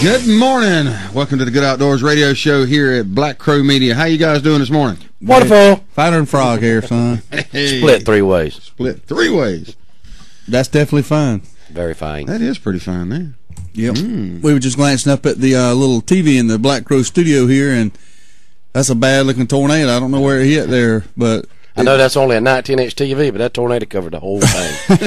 Good morning. Welcome to the Good Outdoors radio show here at Black Crow Media. How you guys doing this morning? Wonderful. Finer than frog here, son. Hey. Split 3 ways. Split 3 ways. That's definitely fine. Very fine. That is pretty fine there. Yep. We were just glancing up at the little TV in the Black Crow studio here, and that's a bad-looking tornado. I don't know where it hit there, but... I know that's only a 19-inch TV, but that tornado covered the whole thing.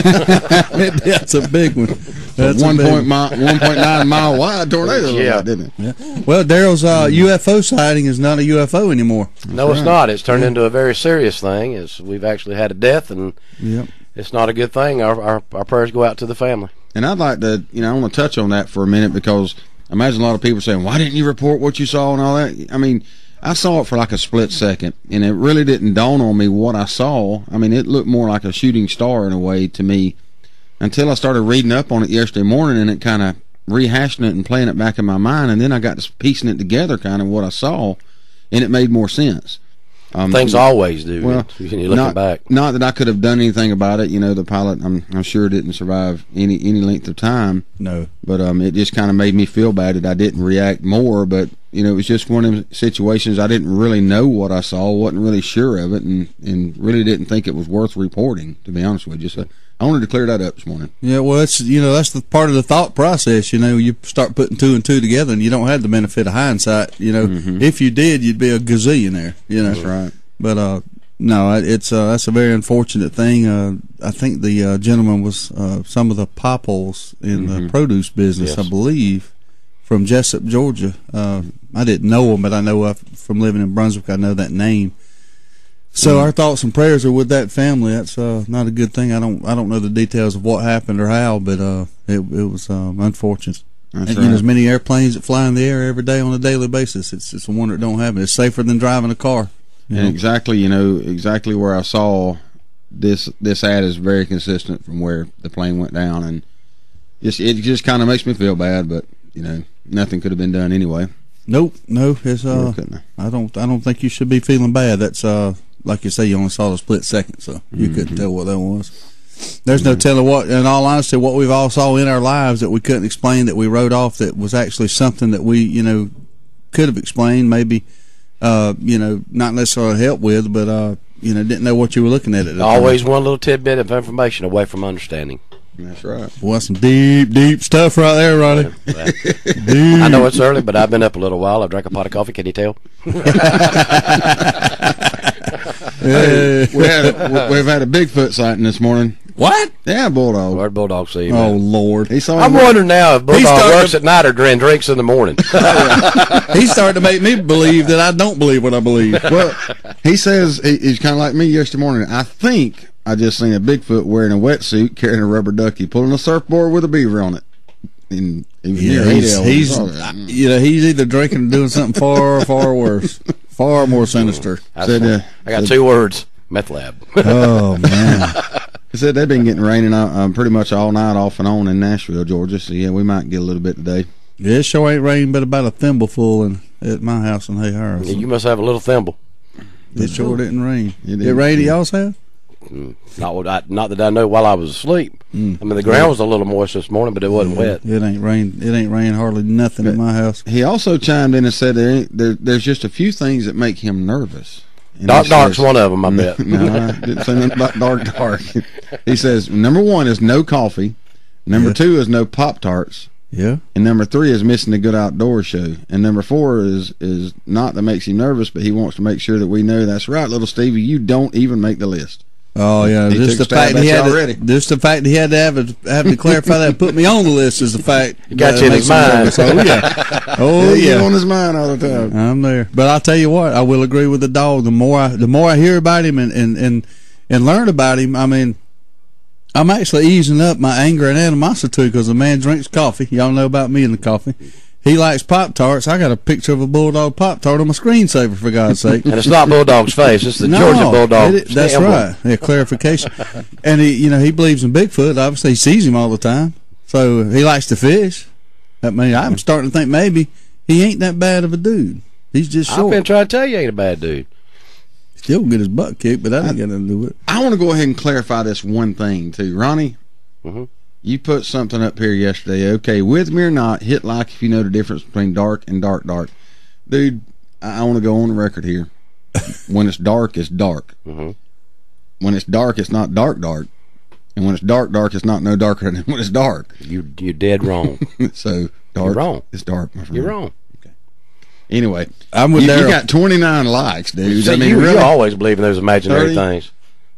That's a big one. That's a 1.9 mile wide tornado, yeah. Didn't it? Yeah. Well, Daryl's UFO sighting is not a UFO anymore. No, it's not. It's turned into a very serious thing. We've actually had a death, and it's not a good thing. Our prayers go out to the family. And I'd like to, I want to touch on that for a minute, because I imagine a lot of people saying, why didn't you report what you saw and all that? I mean, I saw it for like a split second, and it really didn't dawn on me what I saw. I mean, it looked more like a shooting star in a way to me until I started reading up on it yesterday morning, and it kind of rehashing it and playing it back in my mind, and then I got to piecing it together kind of what I saw, and it made more sense. Things always do. Well, when you're looking back. Not that I could have done anything about it. The pilot, I'm sure didn't survive any length of time. No. But it just kind of made me feel bad that I didn't react more. But it was just one of them situations. I didn't really know what I saw, wasn't really sure of it, and really didn't think it was worth reporting, to be honest with you. So I wanted to clear that up this morning. Yeah, well, it's that's the part of the thought process. You start putting 2 and 2 together, and you don't have the benefit of hindsight. If you did, you'd be a gazillionaire. That's right. But no, it's that's a very unfortunate thing. I think the gentleman was some of the popples in the produce business, yes. I believe, from Jessup, Georgia. I didn't know him, but I know from living in Brunswick, I know that name. So our thoughts and prayers are with that family. That's not a good thing. I don't know the details of what happened or how, but it was unfortunate. That's and right. there's many airplanes that fly in the air every day on a daily basis. It's a wonder it don't happen. It's safer than driving a car. And exactly, exactly where I saw this ad is very consistent from where the plane went down, and it just kind of makes me feel bad, but nothing could have been done anyway. Nope, no, it's I don't think you should be feeling bad. That's like you say, you only saw the split second, so you couldn't tell what that was. There's no telling what, in all honesty, what we've all saw in our lives that we couldn't explain, that we wrote off, that was actually something that we could have explained, maybe. Not necessarily help with, but didn't know what you were looking at. Always one little tidbit of information away from understanding. That's right. Well, some deep stuff right there, Ronnie. I know it's early, but I've been up a little while. I've drank a pot of coffee. Can you tell? Hey, we've had a Bigfoot sighting this morning. What? Yeah, bulldog. Where'd Bulldog see you? Oh, Lord. I'm wondering now if Bulldog works at night or drinks in the morning. He's starting to make me believe that I don't believe what I believe. Well, he says he's kind of like me yesterday morning. I think I just seen a Bigfoot wearing a wetsuit, carrying a rubber ducky, pulling a surfboard with a beaver on it. And he's either drinking or doing something far worse, far more sinister. I got 2 words: meth lab. Oh man. He said they've been getting raining pretty much all night off and on in Nashville, Georgia. So yeah, we might get a little bit today. Yeah, it sure ain't raining, but about a thimbleful at my house in Hayhire. So. Yeah, you must have a little thimble. It sure didn't rain. It rained at y'all's house? Not that I know while I was asleep. I mean, the ground was a little moist this morning, but it wasn't wet. It ain't rained hardly nothing at my house. He also chimed in and said there's just a few things that make him nervous. And Dark's one of them, I bet. No, I didn't say nothing about dark. He says number 1 is no coffee, number 2 is no Pop-Tarts, and number 3 is missing the Good Outdoors show, and number 4 is not that makes him nervous, but he wants to make sure that we know that's right, little Stevie, you don't even make the list. Oh yeah, just the fact he had to have to clarify that and put me on the list is the fact. He got you in his mind. Oh yeah, on his mind all the time. I'm there, but I'll tell you what, I will agree with the dog. The more I hear about him and learn about him, I mean, I'm actually easing up my anger and animosity because the man drinks coffee. Y'all know about me and the coffee. He likes Pop-Tarts. I got a picture of a Bulldog Pop-Tart on my screensaver, for God's sake. And it's not Bulldog's face. It's the Georgia Bulldog. That's right. Yeah, clarification. And he believes in Bigfoot. Obviously, he sees him all the time. So he likes to fish. I mean, I'm starting to think maybe he ain't that bad of a dude. He's just short. I've been trying to tell you he ain't a bad dude. Still get his butt kicked, but that ain't got nothing to do with it. I want to go ahead and clarify this one thing, too. Ronnie, You put something up here yesterday. Okay, with me or not, hit like if you know the difference between dark and dark. Dude, I want to go on the record here. When it's dark, it's dark. Mm-hmm. When it's dark, it's not dark. And when it's dark, it's not no darker than when it's dark. You're dead wrong. So dark. You're wrong. It's dark, my friend. You're wrong. Okay. Anyway, I'm with Daryl. You got 29 likes, dude. See, you always believe in those imaginary 30, things.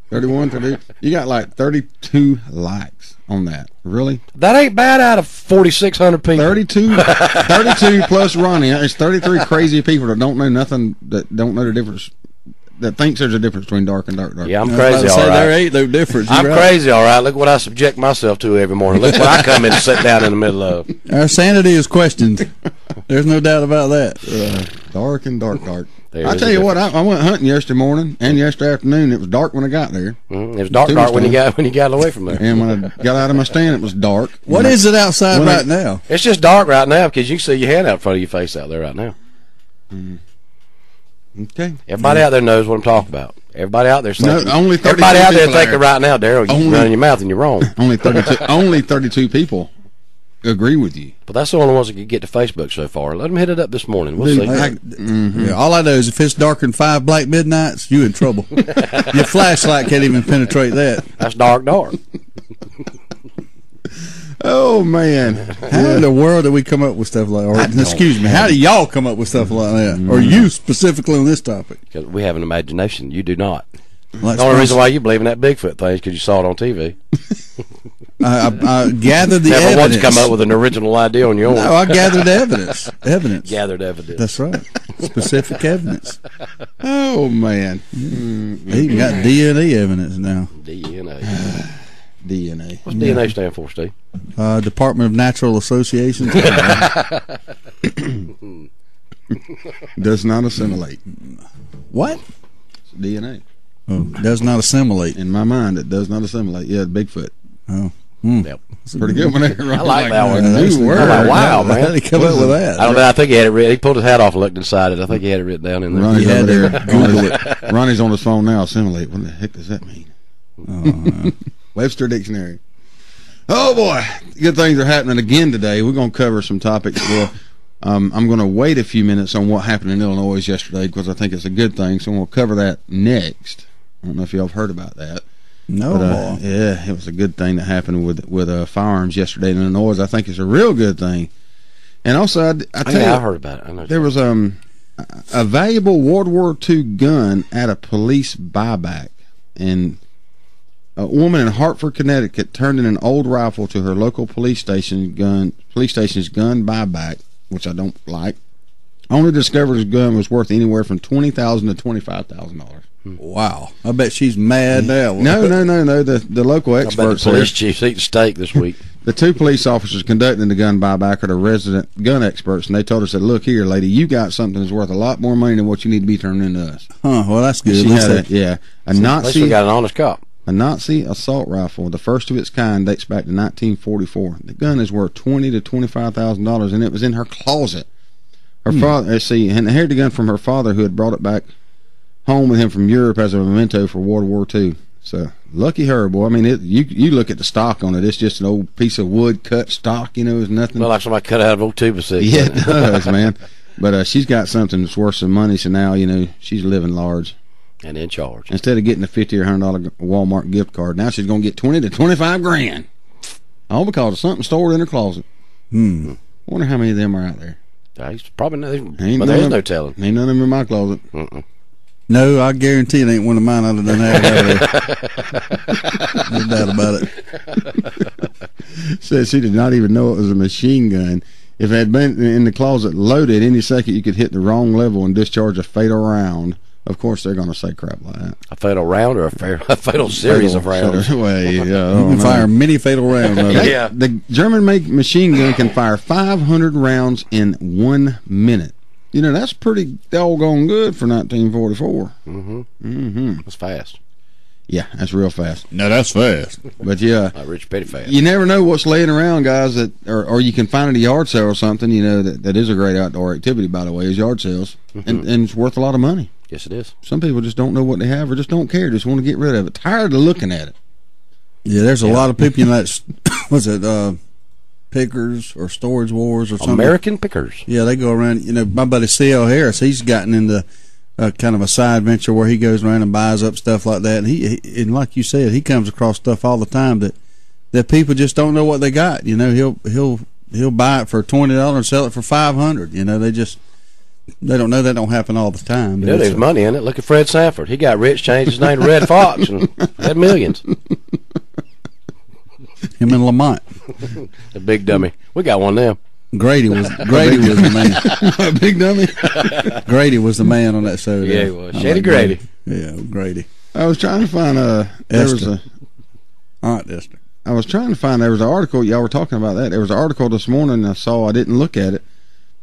31, 32. You got like 32 likes on that. Really? That ain't bad out of 4,600 people. 32 plus Ronnie. It's 33 crazy people that don't know nothing, that don't know the difference, that thinks there's a difference between dark and dark. Yeah, I'm crazy, all right. There ain't no difference. I'm crazy, all right. Look what I subject myself to every morning. Look what I come in and sit down in the middle of. Our sanity is questioned. There's no doubt about that. Dark and dark. I tell you what, I went hunting yesterday morning and yesterday afternoon. It was dark when I got there. It was dark when you got away from there. And when I got out of my stand, it was dark. What is it outside right now? It's just dark right now because you can see your hand out in front of your face out there right now. Okay. Everybody out there knows what I'm talking about. Everybody out there thinking. Only 32 everybody out there people thinking right now, Daryl, you're running your mouth and you're wrong. Only 32 people agree with you. But that's the only ones that can get to Facebook so far. Let them hit it up this morning. We'll see. Yeah, all I know is if it's darker than 5 black midnights, you in trouble. Your flashlight can't even penetrate that. That's dark. Oh man! How in the world do we come up with stuff like that? Excuse me. How do y'all come up with stuff like that? Or you specifically on this topic? Because we have an imagination. You do not. The only reason why you believe in that Bigfoot thing is because you saw it on TV. I gathered the Never evidence. once come up with an original idea on your own. No, I gathered evidence. Gathered evidence. That's right. Specific evidence. Oh man! He even got DNA evidence now. DNA. DNA. What's DNA stand for, Steve? Department of Natural Associations. Does not assimilate. What? It's DNA. Oh, does not assimilate. In my mind, it does not assimilate. Yeah, Bigfoot. Oh. Yep. It's pretty good one there. I like that one. New word. I'm like, wow, man. How did he come up with that? I don't know. I think he had it written. He pulled his hat off and looked inside it. I think he had it written down in there. Ronnie's over there. Google it. Ronnie's on his phone now. Assimilate. What the heck does that mean? Webster Dictionary. Oh boy, good things are happening again today. We're going to cover some topics. Well, I'm going to wait a few minutes on what happened in Illinois yesterday because I think it's a good thing. So we'll cover that next. I don't know if y'all have heard about that. No. But, yeah, it was a good thing that happened with firearms yesterday in Illinois. I think it's a real good thing. And also, I tell you, I heard about it. I know there was a valuable World War II gun at a police buyback, and a woman in Hartford, Connecticut, turned in an old rifle to her local police station's gun buyback, which I don't like. Only discovered his gun was worth anywhere from $20,000 to $25,000. Wow. I bet she's mad now. No. The local experts the police chief's eating steak this week. The 2 police officers conducting the gun buyback are the resident gun experts, and they told us that, look here, lady, you got something that's worth a lot more money than what you need to be turning into us. Huh, well, that's good. She had a Nazi. At least we got an honest cop. A Nazi assault rifle, the first of its kind, dates back to 1944. The gun is worth $20,000 to $25,000, and it was in her closet. Her father, and inherited the gun from her father, who had brought it back home with him from Europe as a memento for World War II. So lucky her, boy. I mean, you look at the stock on it; it's just an old piece of wood cut stock. It's nothing. Well, like somebody cut out of old tuba six. Yeah, it does, man. But she's got something that's worth some money. So now she's living large and in charge. Instead of getting a $50 or $100 Walmart gift card, now she's going to get $20,000 to $25,000. All because of something stored in her closet. I wonder how many of them are out there. There's probably but there's no telling. Ain't none of them in my closet. No, I guarantee it ain't one of mine other than that. No doubt about it. Says she did not even know it was a machine gun. If it had been in the closet loaded, any second you could hit the wrong level and discharge a fatal round. Of course, they're going to say crap like that. A fatal round or a fatal series of rounds? Well, you can fire many fatal rounds. Yeah. The German-made machine gun can fire 500 rounds in 1 minute. That's pretty doggone good for 1944. That's fast. Yeah, that's real fast. No, that's fast. But yeah, Rich Petty fast. You never know what's laying around, guys. Or you can find at a yard sale or something. That is a great outdoor activity, by the way, is yard sales, and it's worth a lot of money. Yes, it is. Some people just don't know what they have, or just don't care. Just want to get rid of it. Tired of looking at it. Yeah, there's a lot of people in that. Was it Pickers or Storage Wars or something? American Pickers. Yeah, they go around. You know, my buddy C.L. Harris, he's gotten into kind of a side venture where he goes around and buys up stuff like that. And and like you said, he comes across stuff all the time that people just don't know what they got. You know, he'll buy it for $20 and sell it for $500. You know, they don't know that don't happen all the time. You know, there's money in it. Look at Fred Sanford. He got rich, changed his name to Red Fox, and had millions. Him and Lamont. The big dummy. We got one now. Grady was the man. Big dummy. Grady was the man on that show. Yeah, he was. Shady Grady. Yeah, Grady. I was trying to find Esther. Aunt Esther. I was trying to find, there was an article, y'all were talking about that. There was an article this morning I saw, I didn't look at it,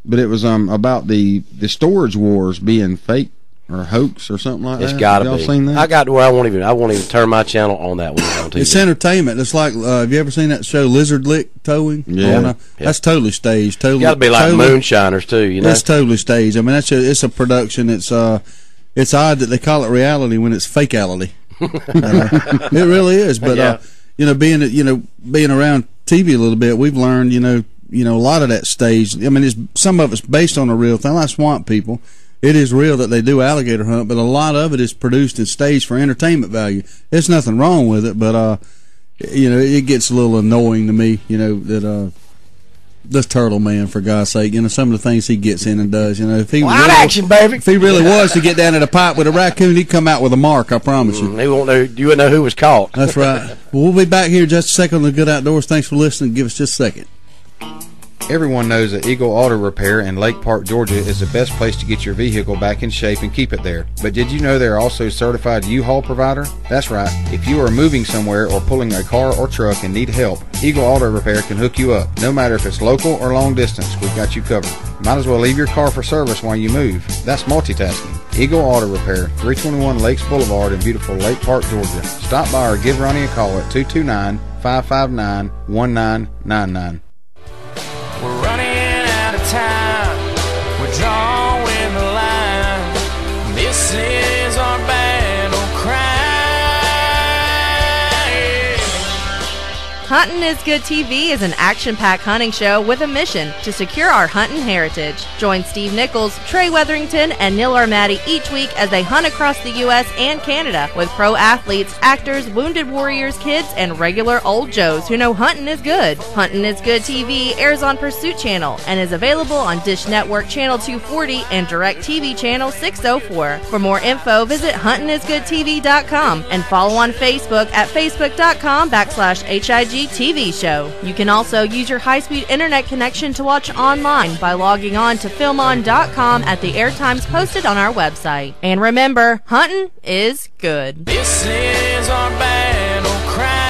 but it was about the storage wars being fake or hoax or something like that. It's got to be. Y'all seen that? I got to where I won't even turn my channel on that one on TV. It's entertainment. It's like, have you ever seen that show Lizard Lick Towing? Yeah. That's totally staged. Totally. Got to be like moonshiners too, you know. That's totally staged. I mean, it's a production. It's odd that they call it reality when it's fakeality. It really is. But yeah. Being around TV a little bit, we've learned a lot of that staged. I mean, some of it's based on a real thing. Like Swamp People, it is real that they do alligator hunt, but a lot of it is produced and staged for entertainment value. There's nothing wrong with it, but it gets a little annoying to me. That this Turtle Man, for God's sake, some of the things he gets in and does. If he action, baby. If he really was to get down at a pipe with a raccoon, he'd come out with a mark. I promise you. He won't know. You wouldn't know who was caught. That's right. Well, we'll be back here in just a second on the Good Outdoors. Thanks for listening. Give us just a second. Everyone knows that Eagle Auto Repair in Lake Park, Georgia is the best place to get your vehicle back in shape and keep it there. But did you know they're also a certified U-Haul provider? That's right. If you are moving somewhere or pulling a car or truck and need help, Eagle Auto Repair can hook you up. No matter if it's local or long distance, we've got you covered. Might as well leave your car for service while you move. That's multitasking. Eagle Auto Repair, 321 Lakes Boulevard in beautiful Lake Park, Georgia. Stop by or give Ronnie a call at 229-559-1999. We're running out of time. We're drawing the line. This is our battle cry. Huntin' is Good TV is an action-packed hunting show with a mission to secure our hunting heritage. Join Steve Nichols, Trey Weatherington, and Neil Armati each week as they hunt across the U.S. and Canada with pro athletes, actors, wounded warriors, kids, and regular old Joes who know hunting is good. Huntin' is Good TV airs on Pursuit Channel and is available on Dish Network Channel 240 and DirecTV Channel 604. For more info, visit huntingisgoodtv.com and follow on Facebook at facebook.com/HIG TV show. You can also use your high-speed internet connection to watch online by logging on to filmon.com at the airtimes posted on our website. And remember, hunting is good. This is our battle cry.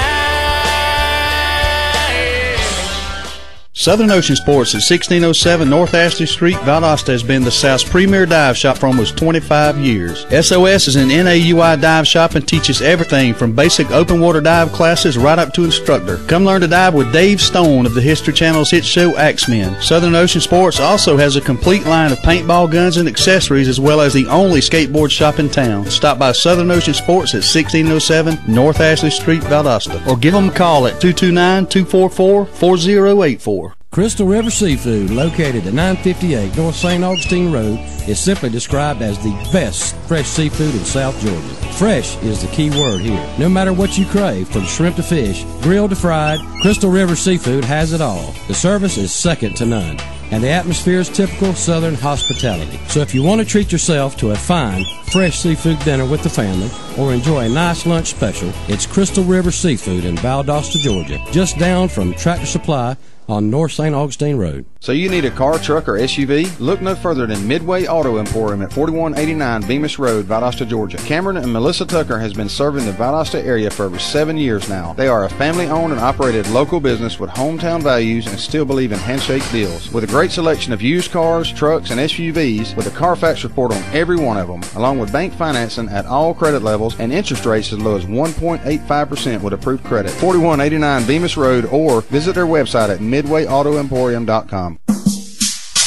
Southern Ocean Sports at 1607 North Ashley Street, Valdosta has been the South's premier dive shop for almost 25 years. SOS is an NAUI dive shop and teaches everything from basic open water dive classes right up to instructor. Come learn to dive with Dave Stone of the History Channel's hit show Axemen. Southern Ocean Sports also has a complete line of paintball guns and accessories, as well as the only skateboard shop in town. Stop by Southern Ocean Sports at 1607 North Ashley Street, Valdosta, or give them a call at 229-244-4084. Crystal River Seafood, located at 958 North St. Augustine Road, is simply described as the best fresh seafood in South Georgia. Fresh is the key word here. No matter what you crave, from shrimp to fish, grilled to fried, Crystal River Seafood has it all. The service is second to none, and the atmosphere is typical Southern hospitality. So if you want to treat yourself to a fine, fresh seafood dinner with the family, or enjoy a nice lunch special, it's Crystal River Seafood in Valdosta, Georgia, just down from Tractor Supply on North St. Augustine Road. So you need a car, truck, or SUV? Look no further than Midway Auto Emporium at 4189 Bemis Road, Valdosta, Georgia. Cameron and Melissa Tucker has been serving the Valdosta area for over 7 years now. They are a family-owned and operated local business with hometown values and still believe in handshake deals. With a great selection of used cars, trucks, and SUVs, with a Carfax report on every one of them, along with bank financing at all credit levels and interest rates as low as 1.85% with approved credit. 4189 Bemis Road, or visit their website at midwayautoemporium.com.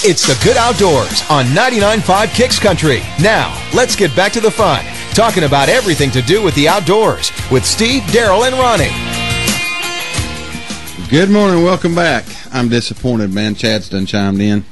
It's the Good Outdoors on 99.5 Kicks Country. Now, let's get back to the fun, talking about everything to do with the outdoors with Steve, Daryl, and Ronnie. Good morning, welcome back. I'm disappointed, man. Chad's done chimed in.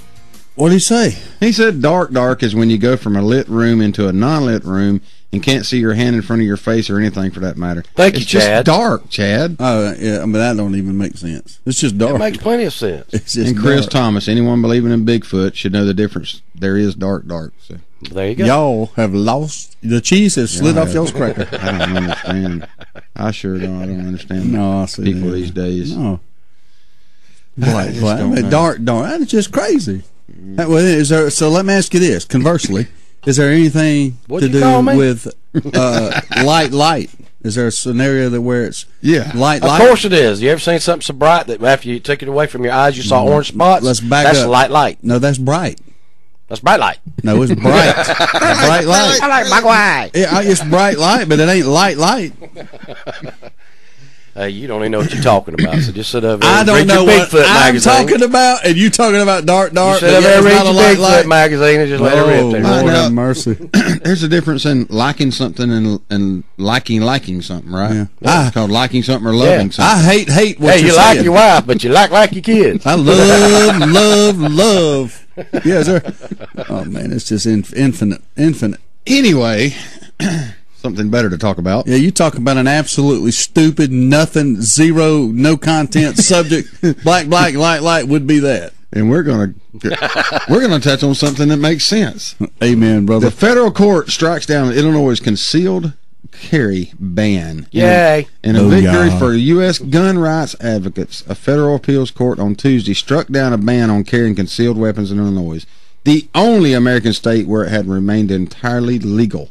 What did he say? He said dark is when you go from a lit room into a non-lit room and can't see your hand in front of your face or anything for that matter. Thank you, Chad. It's just dark, Chad. Oh, yeah, but that don't even make sense. It's just dark. It makes plenty of sense. It's just And Chris dark. Thomas, anyone believing in Bigfoot should know the difference. There is dark. So. There you go. Y'all have lost. The cheese has slid off y'all's cracker. I don't understand. I sure don't. I don't understand No, I see people that. these days. No. I just Black, don't know. dark. That's just crazy. Well, is there? So let me ask you this. Conversely, is there anything What'd to you call do me? with light? Is there a scenario that where it's light? Of course it is. You ever seen something so bright that after you took it away from your eyes, you saw orange spots? Let's back That's up. light. No, that's bright. That's bright light. No, it's bright. Bright light. I like my white. Yeah, it's bright light, but it ain't light. You don't even know what you're talking about, so just sit over there I and don't read know your what Bigfoot I'm magazine. talking about, and you talking about dark. You sit but over there and it's read not your a Bigfoot light. magazine and just let it rip there. Lord I have know. mercy. There's a difference in liking something and liking something, right? Yeah. It's called liking something or loving something. I hate what Hey, you're you saying. like your wife, but you like your kids. I love. Yeah, sir. Oh man, it's just infinite. Anyway, something better to talk about. Yeah, you talk about an absolutely stupid, nothing, zero, no content subject. Black, light would be that. And we're gonna touch on something that makes sense. Amen, brother. The federal court strikes down Illinois' concealed carry ban. Yay. In a Oh, victory yeah. for U.S. gun rights advocates, a federal appeals court on Tuesday struck down a ban on carrying concealed weapons in Illinois, the only American state where it had remained entirely legal.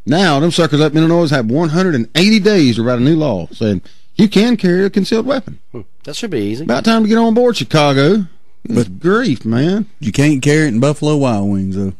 Now, them suckers up in Illinois have 180 days to write a new law saying you can carry a concealed weapon. That should be easy. About time to get on board, Chicago. Good grief, man. You can't carry it in Buffalo Wild Wings, though.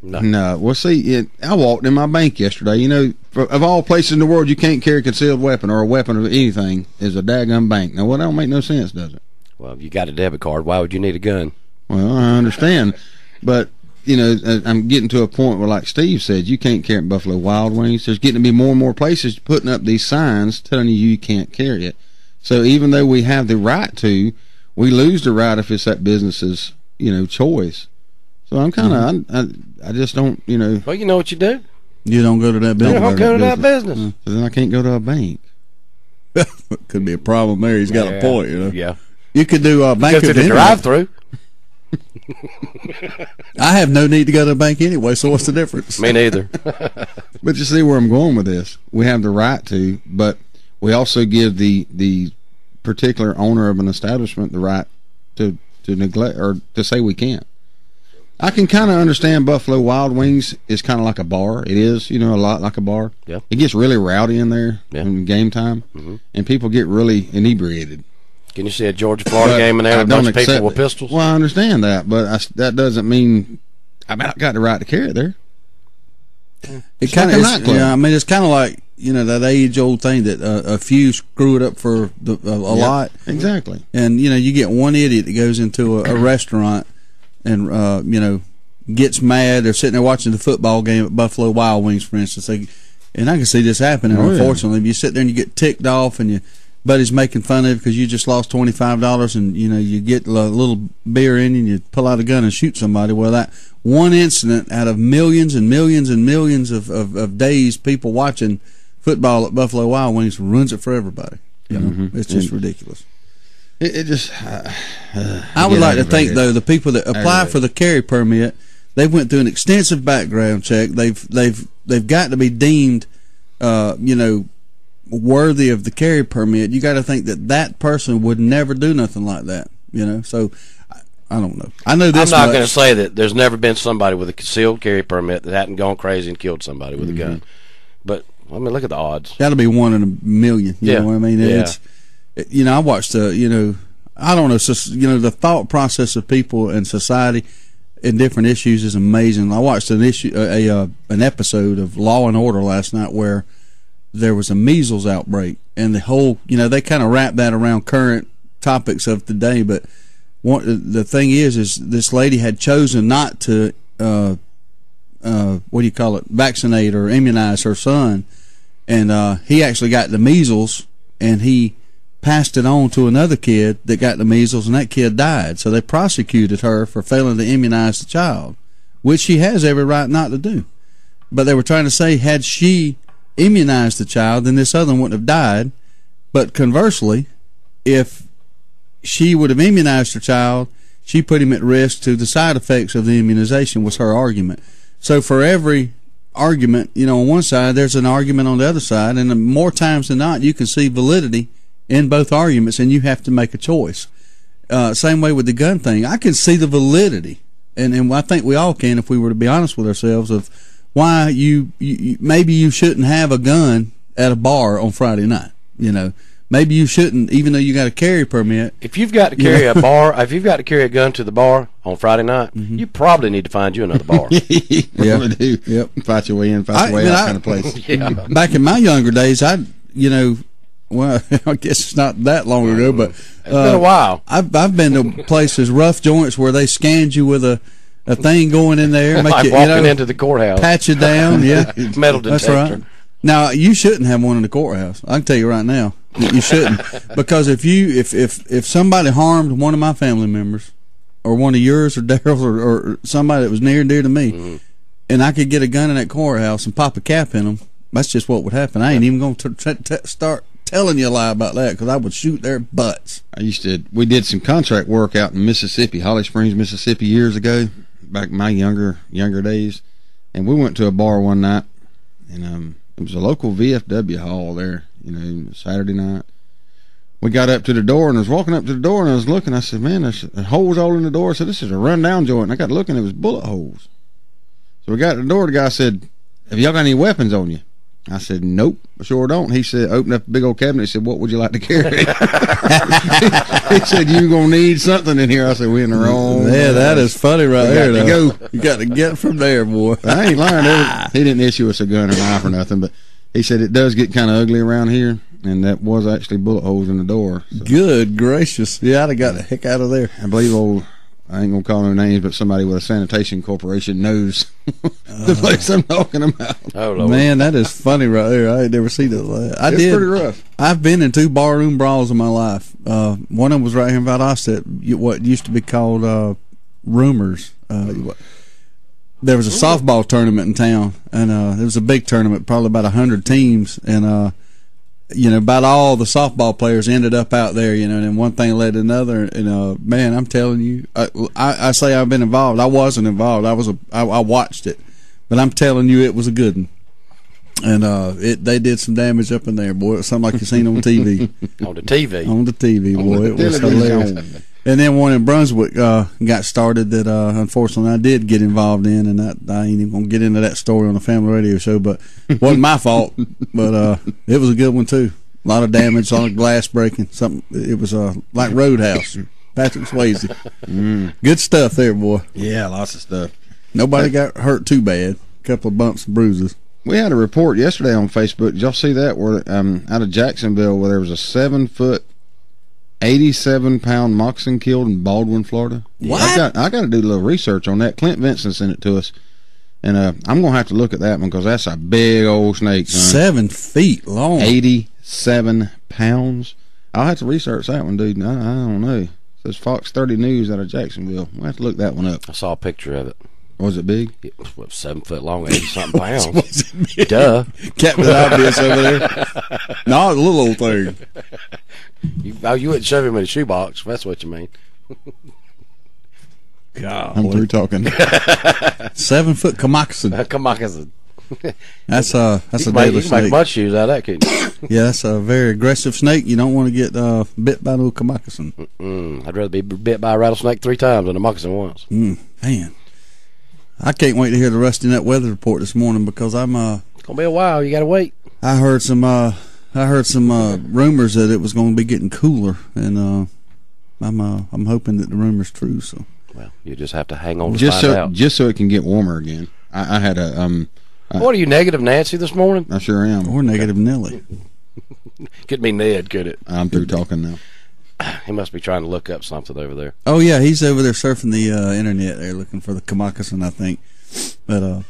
No. Well, see, I walked in my bank yesterday. You know, of all places in the world, you can't carry a concealed weapon or a weapon of anything is a daggum bank. Now, well, that don't make no sense, does it? Well, if you got a debit card, why would you need a gun? Well, I understand. But, you know, I'm getting to a point where, like Steve said, you can't carry it in Buffalo Wild Wings. There's getting to be more and more places putting up these signs telling you can't carry it. So even though we have the right to, we lose the right if it's that business's, choice. So I'm kind of, I just don't, Well, you know what you do? You don't go to that You business. don't go to that business. So then I can't go to a bank. Could be a problem there. He's got a point, Yeah. You could do a bank Go of through the internet. drive-through. I have no need to go to a bank anyway, so what's the difference? Me neither. But you see where I'm going with this. We have the right to, but we also give the particular owner of an establishment the right to neglect or to say we can't. I can kind of understand Buffalo Wild Wings is kind of like a bar. It is, a lot like a bar. Yeah. It gets really rowdy in there Yeah. in game time, and people get really inebriated. Can you see a Georgia-Florida But game in there I with a bunch don't of people accept with it. pistols? Well, I understand that, but that doesn't mean I've got the right to carry it there. It kind like a of, nightclub. yeah. I mean, it's kind of like that age-old thing that a few screw it up for a lot. Exactly. And you get one idiot that goes into a restaurant and gets mad. They're sitting there watching the football game at Buffalo Wild Wings, for instance. And I can see this happening. Oh, yeah. Unfortunately, if you sit there and you get ticked off, and your buddy's making fun of you because you just lost $25, and you get a little beer in you, and you pull out a gun and shoot somebody. Well, that one incident out of millions and millions and millions of days people watching football at Buffalo Wild Wings ruins it for everybody. It's just ridiculous. It just. I would like to think, though, the people that apply for the carry permit, they went through an extensive background check. They've got to be deemed, worthy of the carry permit. You got to think that person would never do nothing like that. So I don't know. I know this. I'm not going to say that there's never been somebody with a concealed carry permit that hadn't gone crazy and killed somebody with a gun. But I mean, look at the odds. Got to be 1 in a million. You know what I mean? Yeah. I watched I don't know. The thought process of people and society in different issues is amazing. I watched an episode of Law and Order last night where there was a measles outbreak, and the whole they kind of wrap that around current topics of today. But the thing is this lady had chosen not to vaccinate or immunize her son, and he actually got the measles, and he passed it on to another kid that got the measles, and that kid died. So they prosecuted her for failing to immunize the child, which she has every right not to do. But they were trying to say, had she immunized the child, then this other one wouldn't have died. But conversely, if she would have immunized her child, she put him at risk to the side effects of the immunization, was her argument. So for every argument, on one side, there's an argument on the other side, and more times than not, you can see validity in both arguments, and you have to make a choice. Same way with the gun thing. I can see the validity, and I think we all can if we were to be honest with ourselves, of why you maybe you shouldn't have a gun at a bar on Friday night. Maybe you shouldn't, even though you got a carry permit. If you've got to carry if you've got to carry a gun to the bar on Friday night, you probably need to find you another bar. You probably do. Yep. Fight your way in, fight your way out kind of place. Yeah. Back in my younger days, well, I guess it's not that long ago, but it's been a while. I've been to places, rough joints, where they scanned you with a thing going in there, make like you, walking into the courthouse, pat you down. Yeah, metal detector. That's right. Now you shouldn't have one in the courthouse. I can tell you right now, you shouldn't, because if somebody harmed one of my family members, or one of yours, or Daryl's, or somebody that was near and dear to me, and I could get a gun in that courthouse and pop a cap in them, that's just what would happen. I ain't even going to start telling you a lie about that, because I would shoot their butts. We did some contract work out in Mississippi, Holly Springs, Mississippi, years ago, back in my younger days, and we went to a bar one night, and it was a local VFW hall there, Saturday night. We got up to the door, and I was walking up to the door, and I was looking. I said, man, there's holes all in the door. I said, this is a rundown joint. And I got looking, it was bullet holes. So we got to the door. The guy said, have y'all got any weapons on you? I said, nope, I sure don't. He said, opened up a big old cabinet. He said, what would you like to carry? He said, you're going to need something in here. I said, we're in the wrong. Yeah, that is funny right there. Go. You got to get from there, boy. I ain't lying. He didn't issue us a gun or knife or nothing, but he said it does get kind of ugly around here, and that was actually bullet holes in the door. So. Good gracious. Yeah, I'd have got the heck out of there. I believe I ain't going to call no names, but somebody with a sanitation corporation knows the place I'm talking about. Oh, Lord. Man, that is funny right there. I ain't never seen it like that. It's pretty rough. I've been in 2 barroom brawls in my life. One of them was right here in Valdosta, what used to be called Rumors. There was a softball tournament in town, and it was a big tournament, probably about 100 teams, and about all the softball players ended up out there, and then one thing led to another, and man, I'm telling you, I say I've been involved. I wasn't involved. I watched it, but I'm telling you, it was a good one. And they did some damage up in there, boy. It was something like you seen on TV. On the TV. On the TV, boy. It was hilarious. And then one in Brunswick got started that unfortunately I did get involved in, and I ain't even gonna get into that story on the family radio show, but it wasn't my fault. But it was a good one too. A lot of damage, a lot of glass breaking. Something. It was like Roadhouse. Patrick Swayze. Good stuff there, boy. Yeah, lots of stuff. Nobody got hurt too bad. A couple of bumps and bruises. We had a report yesterday on Facebook. Did y'all see that? Where out of Jacksonville, where there was a 7-foot, 87-pound moccasin killed in Baldwin, Florida. What? I got to do a little research on that. Clint Vincent sent it to us, and I'm gonna have to look at that one, because that's a big old snake. 7 feet long. 87 pounds. I'll have to research that one, dude. I don't know. It says Fox 30 News out of Jacksonville. We'll have to look that one up. I saw a picture of it. Was it big? It was 7 foot long, 80-something pounds. Duh. Captain Obvious over there. No, a little old thing. You wouldn't shove him in a shoebox, if that's what you mean. God, I'm through talking. 7 foot kamakasan. That's a you can make mud shoes out of that, couldn't you? Yeah, that's a very aggressive snake. You don't want to get bit by no kamakasan. I'd rather be bit by a rattlesnake 3 times than a moccasin once. Man, I can't wait to hear the Rusty Nut weather report this morning, because I'm it's gonna be a while. You gotta wait. I heard some rumors that it was going to be getting cooler, and I'm hoping that the rumor's true. So, well, you just have to hang on to find out. Just so it can get warmer again. I had a what are you, negative Nancy this morning? I sure am. Or negative Nelly. Could be Ned, could it? I'm through talking now. He must be trying to look up something over there. Oh yeah, he's over there surfing the internet there, looking for the kamakasan, I think. But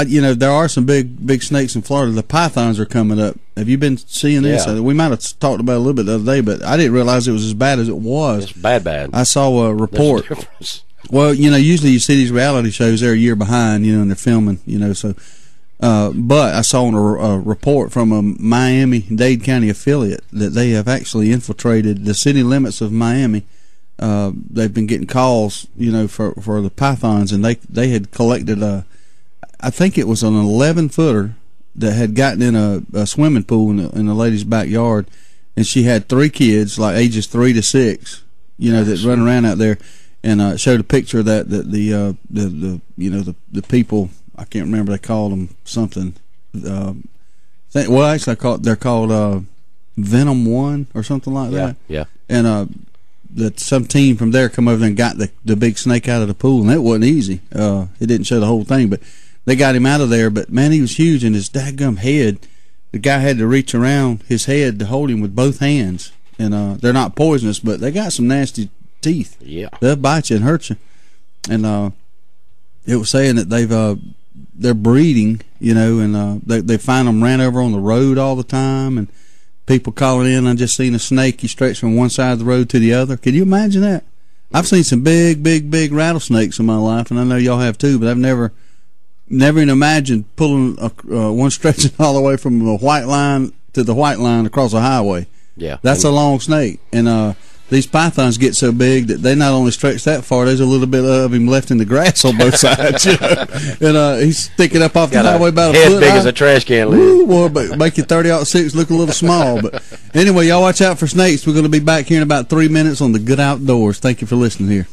there are some big snakes in Florida. The pythons are coming up. Have you been seeing this? Yeah. We might have talked about it a little bit the other day, but I didn't realize it was as bad as it was. It's bad. I saw a report. Well, usually you see these reality shows, they're a year behind, and they're filming, so. But I saw a report from a Miami-Dade County affiliate that they have actually infiltrated the city limits of Miami. They've been getting calls, for the pythons, and they had collected I think it was an 11-footer that had gotten in a swimming pool in a lady's backyard, and she had 3 kids, like ages 3 to 6, that run around out there, and showed a picture of that the people, I can't remember, they called them something. Well, actually, they're called Venom 1 or something like that. Yeah. And that some team from there come over there and got the big snake out of the pool, and it wasn't easy. It didn't show the whole thing, but they got him out of there. But man, he was huge, and his dadgum head, the guy had to reach around his head to hold him with both hands. And they're not poisonous, but they got some nasty teeth. Yeah, they'll bite you and hurt you. And it was saying that they're breeding, and they find them ran over on the road all the time, and people calling in, I just seen a snake, he stretched from one side of the road to the other. Can you imagine that? I've seen some big rattlesnakes in my life, and I know y'all have too, but I've never even imagined pulling one stretching all the way from the white line to the white line across a highway. Yeah. That's a long snake. And these pythons get so big that they not only stretch that far, there's a little bit of him left in the grass on both sides. And he's sticking up off the highway about a foot big high. as a trash can lid. Woo, boy, but make your 30-06 look a little small. But anyway, y'all watch out for snakes. We're going to be back here in about 3 minutes on the Good Outdoors. Thank you for listening here.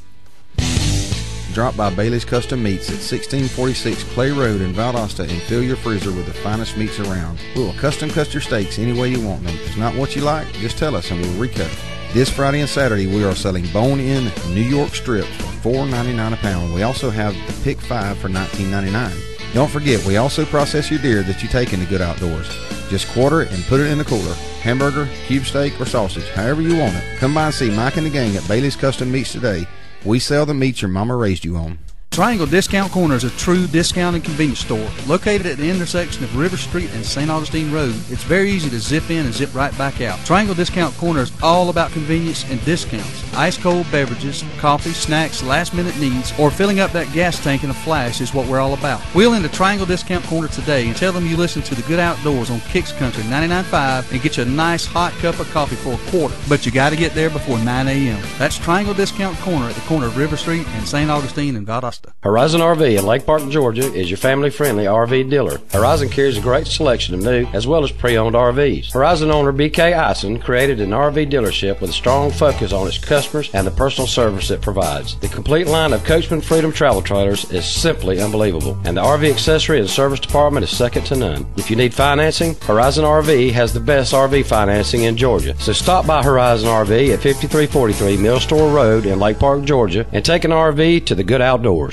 Drop by Bailey's Custom Meats at 1646 Clay Road in Valdosta and fill your freezer with the finest meats around. We will custom cut your steaks any way you want them. If it's not what you like, just tell us and we'll recut it. This Friday and Saturday, we are selling bone-in New York strips for $4.99 a pound. We also have the Pick 5 for $19.99. Don't forget, we also process your deer that you take into Good Outdoors. Just quarter it and put it in the cooler. Hamburger, cube steak, or sausage, however you want it. Come by and see Mike and the gang at Bailey's Custom Meats today. We sell the meats your mama raised you on. Triangle Discount Corner is a true discount and convenience store. Located at the intersection of River Street and St. Augustine Road, it's very easy to zip in and zip right back out. Triangle Discount Corner is all about convenience and discounts. Ice-cold beverages, coffee, snacks, last-minute needs, or filling up that gas tank in a flash is what we're all about. Wheel into Triangle Discount Corner today and tell them you listen to the Good Outdoors on Kicks Country 99.5 and get you a nice hot cup of coffee for a quarter. But you got to get there before 9 a.m. That's Triangle Discount Corner at the corner of River Street and St. Augustine in Valdosta. Horizon RV in Lake Park, Georgia is your family-friendly RV dealer. Horizon carries a great selection of new as well as pre-owned RVs. Horizon owner B.K. Eisen created an RV dealership with a strong focus on its customers and the personal service it provides. The complete line of Coachman Freedom travel trailers is simply unbelievable, and the RV accessory and service department is second to none. If you need financing, Horizon RV has the best RV financing in Georgia. So stop by Horizon RV at 5343 Mill Store Road in Lake Park, Georgia, and take an RV to the Good Outdoors.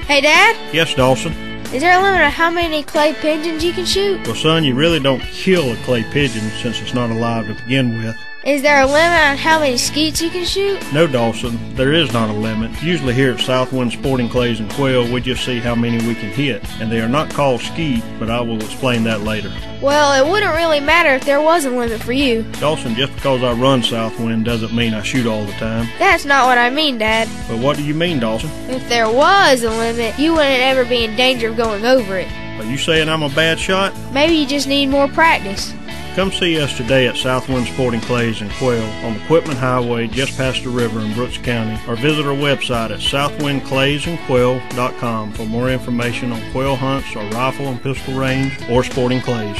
Hey, Dad? Yes, Dawson? Is there a limit on how many clay pigeons you can shoot? Well, son, you really don't kill a clay pigeon since it's not alive to begin with. Is there a limit on how many skeets you can shoot? No, Dawson, there is not a limit. Usually here at Southwind Sporting Clays and Quail, we just see how many we can hit. And they are not called skeet, but I will explain that later. Well, it wouldn't really matter if there was a limit for you. Dawson, just because I run Southwind doesn't mean I shoot all the time. That's not what I mean, Dad. But what do you mean, Dawson? If there was a limit, you wouldn't ever be in danger of going over it. Are you saying I'm a bad shot? Maybe you just need more practice. Come see us today at Southwind Sporting Clays and Quail on the Quitman Highway just past the river in Brooks County, or visit our website at southwindclaysandquail.com for more information on quail hunts or rifle and pistol range or sporting clays.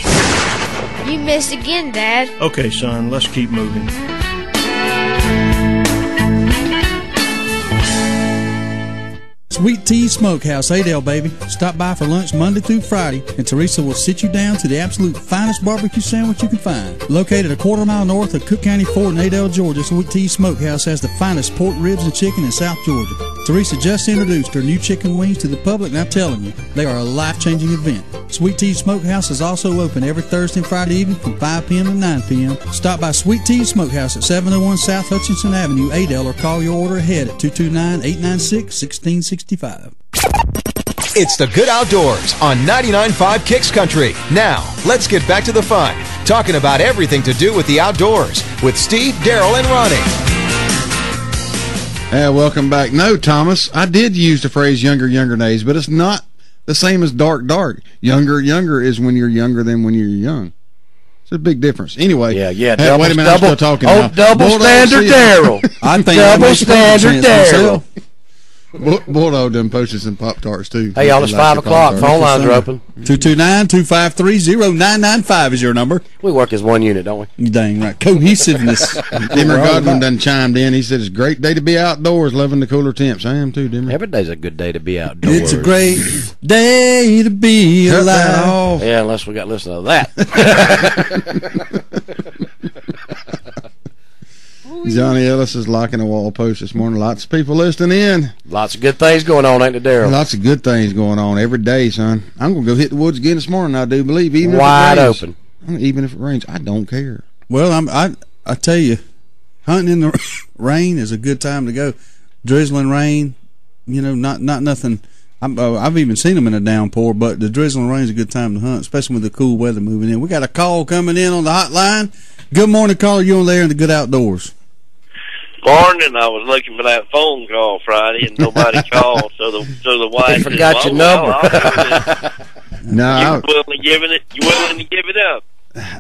You missed again, Dad. Okay, son, let's keep moving. Sweet Tea Smokehouse, Adel, baby. Stop by for lunch Monday through Friday, and Teresa will sit you down to the absolute finest barbecue sandwich you can find. Located a quarter-mile north of Cook County Fort in Adel, Georgia, Sweet Tea Smokehouse has the finest pork ribs and chicken in South Georgia. Teresa just introduced her new chicken wings to the public, and I'm telling you, they are a life-changing event. Sweet Tea Smokehouse is also open every Thursday and Friday evening from 5 p.m. to 9 p.m. Stop by Sweet Tea Smokehouse at 701 South Hutchinson Avenue, Adel, or call your order ahead at 229-896-1665. It's the Good Outdoors on 99.5 Kicks Country. Now, let's get back to the fun, talking about everything to do with the outdoors with Steve, Daryl, and Ronnie. Welcome back. No, Thomas, I did use the phrase younger days, but it's not the same as dark. Younger is when you're younger than when you're young. It's a big difference. Anyway. Yeah. Wait a minute, I'm still talking now. Double standard Daryl. I think double standard Daryl. Bulldog done posted some Pop-Tarts, too. Hey, y'all, it's 5 o'clock. Phone lines are open. 229-253-0995 is your number. We work as one unit, don't we? You dang right. Cohesiveness. Dimmer Godwin done chimed in. He said, it's a great day to be outdoors, loving the cooler temps. I am, too, Dimmer. Every day's a good day to be outdoors. It's a great day to be alive. Yeah, unless we got to listen to that. Johnny Ellis is locking a wall post this morning. Lots of people listening in. Lots of good things going on, ain't there, Daryl? Lots of good things going on every day, son. I'm going to go hit the woods again this morning, I do believe. Even wide if it rains. open. Even if it rains, I don't care. Well, I tell you, hunting in the rain is a good time to go. Drizzling rain, not nothing. I've even seen them in a downpour, but the drizzling rain is a good time to hunt, especially with the cool weather moving in. We got a call coming in on the hotline. Good morning, caller. You on there in the Good Outdoors? Morning. I was looking for that phone call Friday, and nobody called. So the wife forgot your number. No, you willing to give it up?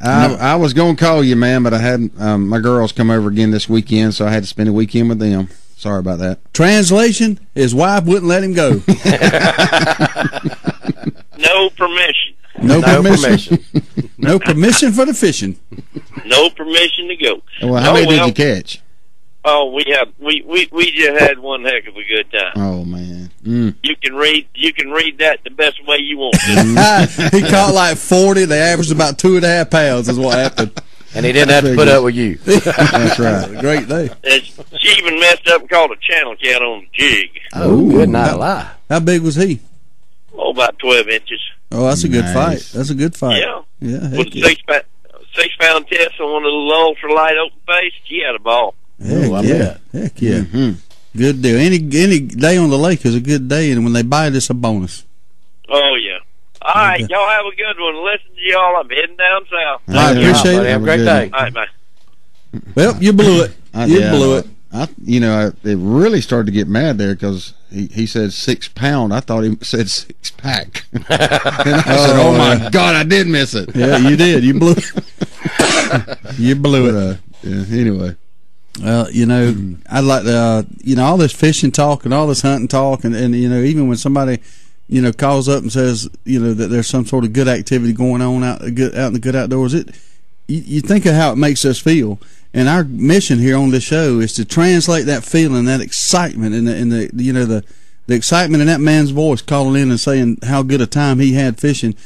I was going to call you, man, but I had my girls come over again this weekend, so I had to spend a weekend with them. Sorry about that. Translation: his wife wouldn't let him go. No permission. No permission. No permission for the fishing. No permission to go. Well, how many did you catch? Oh, we just had one heck of a good time. Oh man, You can read that the best way you want. He caught like 40. They averaged about 2.5 pounds. Is what happened. And he didn't have to put up with you. That's right. Great day. She even messed up and called a channel cat on the jig. Oh, good not a lie. How big was he? Oh, about 12 inches. Oh, that's a good fight. That's a good fight. Yeah. With a 6-pound test on one of the ultralight open face, she had a ball. Heck yeah. Mm-hmm. Good deal. Any day on the lake is a good day, and when they bite, it's a bonus. Oh, yeah. All right, y'all have a good one. Listen to y'all. I'm heading down south. I appreciate it. Have a great day. All right, bye. Well, you blew it. You blew it. It really started to get mad there because he said 6 pound. I thought he said 6 pack. And I said, oh my God, I did miss it. Yeah, you did. You blew it. You blew it. Anyway. Well, I'd like to, all this fishing talk and all this hunting talk, and even when somebody, calls up and says, that there's some sort of good activity going on out in the Good Outdoors, you think of how it makes us feel. And our mission here on this show is to translate that feeling, that excitement, and the excitement in that man's voice calling in and saying how good a time he had fishing.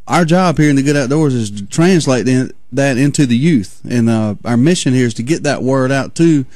Our job here in the Good Outdoors is to translate that into the youth, and our mission here is to get that word out to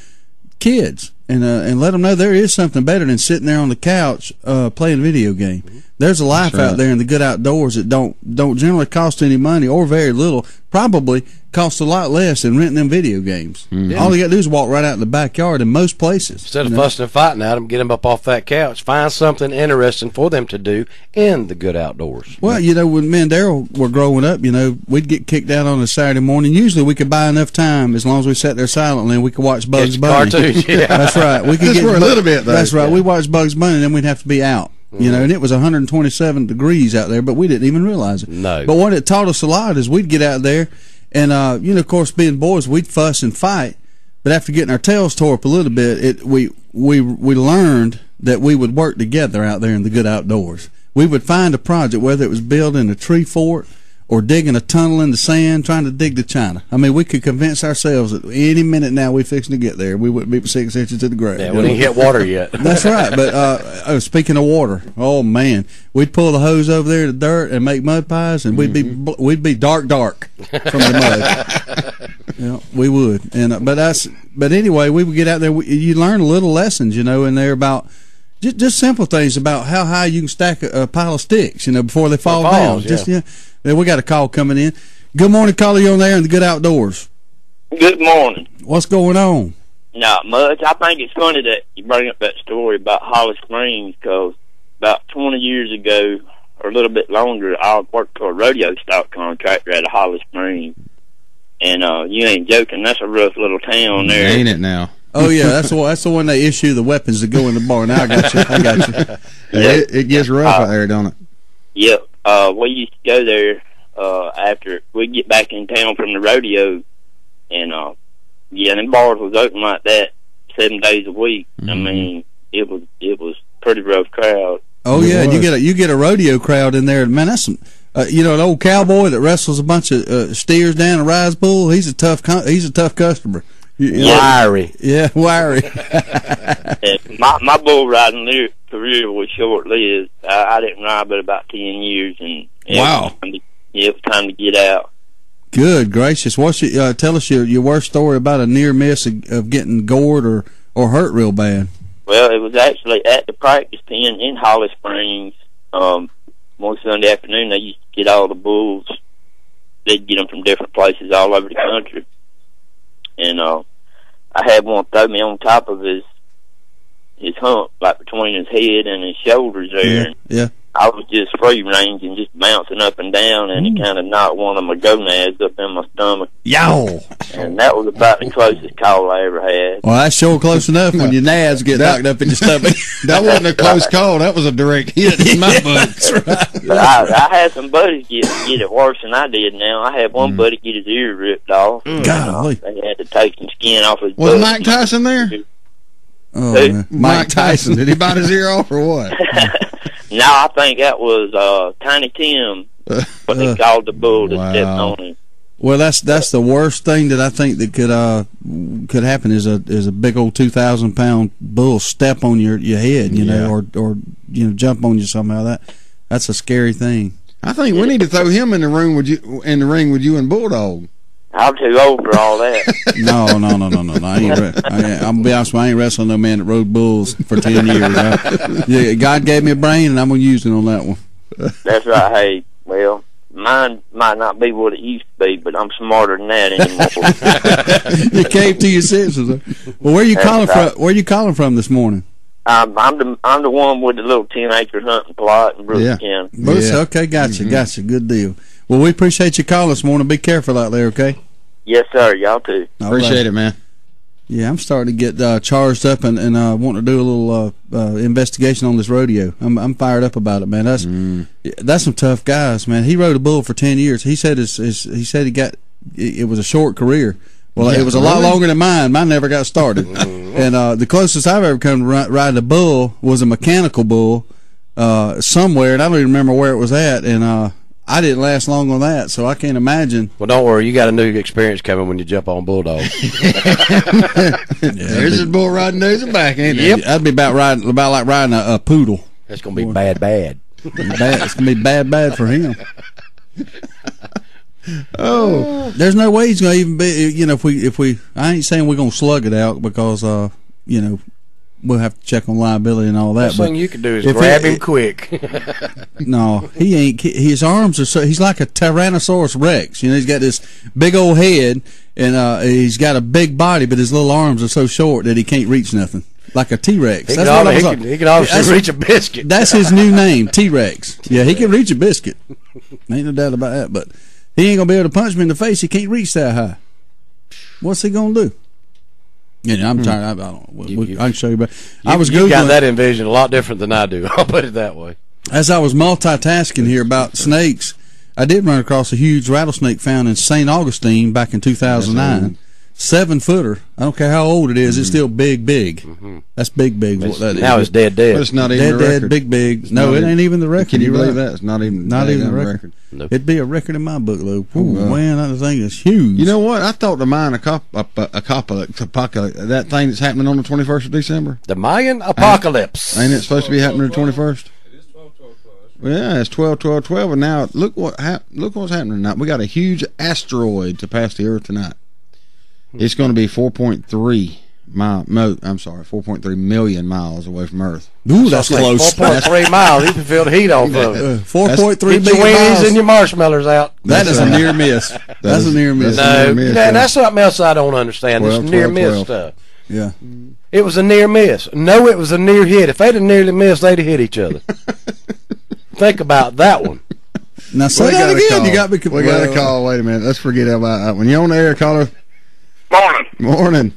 kids and let them know there is something better than sitting there on the couch playing a video game. There's a life out there in the Good Outdoors that don't generally cost any money or very little. Probably costs a lot less than renting them video games. All you got to do is walk right out in the backyard in most places. Instead of fussing and fighting at them, get them up off that couch. Find something interesting for them to do in the Good Outdoors. Well, when me and Daryl were growing up, we'd get kicked out on a Saturday morning. Usually we could buy enough time as long as we sat there silently and we could watch Bugs Bunny. Cartoons, yeah. That's right. We could just for a little bit, though. That's right. We watched Bugs Bunny and then we'd have to be out. And it was 127 degrees out there, but we didn't even realize it. No. But what it taught us a lot is we'd get out there, and of course, being boys, we'd fuss and fight. But after getting our tails tore up a little bit, we learned that we would work together out there in the Good Outdoors. We would find a project, whether it was building a tree fort or digging a tunnel in the sand, trying to dig to China. I mean, we could convince ourselves that any minute now we're fixing to get there. We wouldn't be 6 inches to the ground. Yeah, we didn't hit water yet. That's right. But speaking of water, oh man, we'd pull the hose over there to the dirt and make mud pies, and we'd be dark from the mud. We would. And but anyway, we would get out there. You learn little lessons, in there about. Just simple things about how high you can stack a pile of sticks, before they fall down. Yeah. We got a call coming in. Good morning, caller. You on there in the Good Outdoors? Good morning. What's going on? Not much. I think it's funny that you bring up that story about Holly Springs, because about 20 years ago, or a little bit longer, I worked for a rodeo stock contractor at Holly Springs. And you ain't joking, that's a rough little town there. Ain't it now? Oh yeah, that's the one they issue the weapons to go in the bar. Now I got you. It gets rough out there, don't it? Yep. We used to go there after we'd get back in town from the rodeo, and them bars was open like that 7 days a week. I mean, it was pretty rough crowd. Oh yeah, and you get a rodeo crowd in there. Man, that's some. An old cowboy that wrestles a bunch of steers down a rise bull. He's a tough customer. Wiry. Yeah, wiry. my bull riding career was short lived. I didn't ride but about 10 years, and wow, it was time to get out. Good gracious! Tell us your worst story about a near miss of getting gored or hurt real bad. Well, it was actually at the practice pen in Holly Springs. One Sunday afternoon, they used to get all the bulls. They'd get them from different places all over the country. And I had one throw me on top of his hump, like between his head and his shoulders there. Yeah. I was just free ranging, just bouncing up and down, and it kind of knocked one of my gonads up in my stomach. Yow! And that was about the closest call I ever had. Well, that's sure close enough when your nads get knocked up in your stomach. That wasn't a close call. That was a direct hit in my book. That's right. But I had some buddies get it worse than I did now. I had one buddy get his ear ripped off. Golly. They had to take some skin off his Was butt. Mike Tyson there? Oh, man. Mike Tyson. Did he bite his ear off or what? No, I think that was Tiny Tim, what they called the bull that stepped on him. Well, that's the worst thing that I think that could happen is a big old 2,000-pound bull step on your head, or jump on you somehow. That's a scary thing. I think we need to throw him in the ring with you and Bulldog. I'm too old for all that. No. I'm gonna be honest with you, I ain't wrestling no man that rode bulls for 10 years. God gave me a brain, and I'm gonna use it on that one. That's right. Hey, well, mine might not be what it used to be, but I'm smarter than that anymore. You came to your senses. Well, where are you calling from? Where are you calling from this morning? I'm the one with the little 10-acre hunting plot in Brooks County. Okay, gotcha. Good deal. Well, we appreciate your call this morning. Be careful out there, okay? Yes, sir. Y'all too. Appreciate it, man. Yeah, I'm starting to get charged up and want to do a little investigation on this rodeo. I'm fired up about it, man. That's some tough guys, man. He rode a bull for 10 years. He said it was a short career. Well, it was a lot longer than mine. Mine never got started. And the closest I've ever come to riding a bull was a mechanical bull somewhere, and I don't even remember where it was at. And I didn't last long on that, so I can't imagine. Well, don't worry. You got a new experience coming when you jump on Bulldog. There's his bull riding nose and back, ain't it? Yep. That'd be about like riding a poodle. That's going to be bad. It's going to be bad for him. Oh, there's no way he's going to even be. If we, I ain't saying we're going to slug it out because we'll have to check on liability and all that. The thing you can do is grab him quick. No, he ain't. His arms are so. He's like a Tyrannosaurus Rex. He's got this big old head and he's got a big body, but his little arms are so short that he can't reach nothing. Like a T-Rex. He can obviously reach a biscuit. That's his new name, T-Rex. Yeah, he can reach a biscuit. Ain't no doubt about that. But he ain't gonna be able to punch me in the face. He can't reach that high. What's he gonna do? I'm tired. I don't know. I can show you. But I was you got that envision a lot different than I do. I'll put it that way. As I was multitasking here about snakes, I did run across a huge rattlesnake found in St. Augustine back in 2009. 7-footer. I don't care how old it is. It's still big. That's big. What that is. Now it's dead. But it's not even the record. Big. No, it ain't even the record. Can you believe that? It's not even the record. Nope. It'd be a record in my book, though. Man, that thing is huge. You know what? I thought the Mayan apocalypse, that thing that's happening on the 21st of December. The Mayan apocalypse. Ain't it supposed to be happening the 21st? Well, yeah, it's 12, and now look what's happening tonight. We got a huge asteroid to pass the Earth tonight. It's going to be 4.3 million miles away from Earth. Ooh, that's close. 4.3 miles. You can feel the heat off of it. 4.3 million miles. Get your wings and your marshmallows out. That is a near miss. That's a near miss. No, that's something else I don't understand. This near miss stuff. Yeah. It was a near miss. No, it was a near hit. If they'd have nearly missed, they'd have hit each other. Think about that one. Now say that again. You got me. We got a call. Wait a minute. Let's forget about that one. You on the air, caller? Morning. Morning.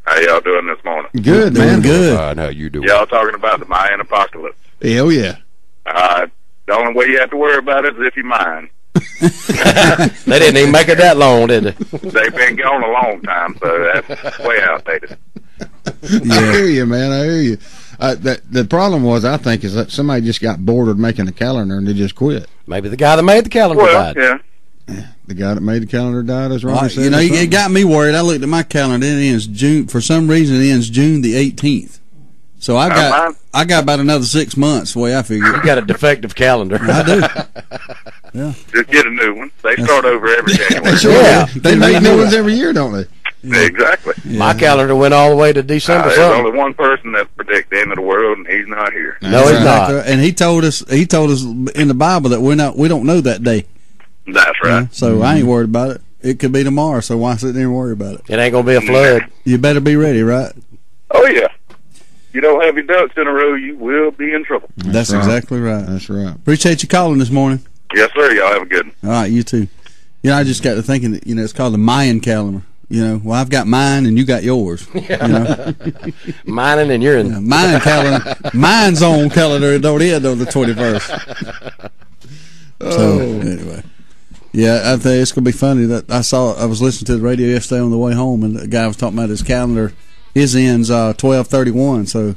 How y'all doing this morning? Good, man. Good. How you doing? Y'all talking about the Mayan apocalypse. Hell yeah. The only way you have to worry about it is if you mine. They didn't even make it that long, did they? They've been gone a long time, so that's way outdated. Yeah. I hear you, man. I hear you. The problem was, I think, is that somebody just got bored of making a calendar and they just quit. Maybe the guy that made the calendar died. Yeah. The guy that made the calendar died, as Ronnie said. You know, it got me worried. I looked at my calendar. It ends June. For some reason, it ends June the 18th. So I got about another 6 months, the way I figure. You got a defective calendar. I do. Yeah. Just get a new one. They start over every January. Yeah. They make new ones every year, don't they? Yeah. Exactly. Yeah. My calendar went all the way to December. There's only one person that predicts the end of the world, and he's not here. No, he's not. And he told us in the Bible that we don't know that day. That's right. So I ain't worried about it. It could be tomorrow, so why sit there and worry about it? It ain't gonna be a flood. You better be ready, right? Oh yeah. You don't have your ducks in a row, you will be in trouble. That's right. Exactly right. That's right. Appreciate you calling this morning. Yes, sir. Y'all have a good one. All right, you too. You know, I just got to thinking that, you know, it's called the Mayan calendar. You know, well, I've got mine and you got yours. Yeah. You know? Mining and you're in. Mine calendar. Mine's own calendar don't end on the 21st. So, anyway. Yeah, I think it's going to be funny that I was listening to the radio yesterday on the way home, and the guy was talking about his calendar. His ends 12/31, so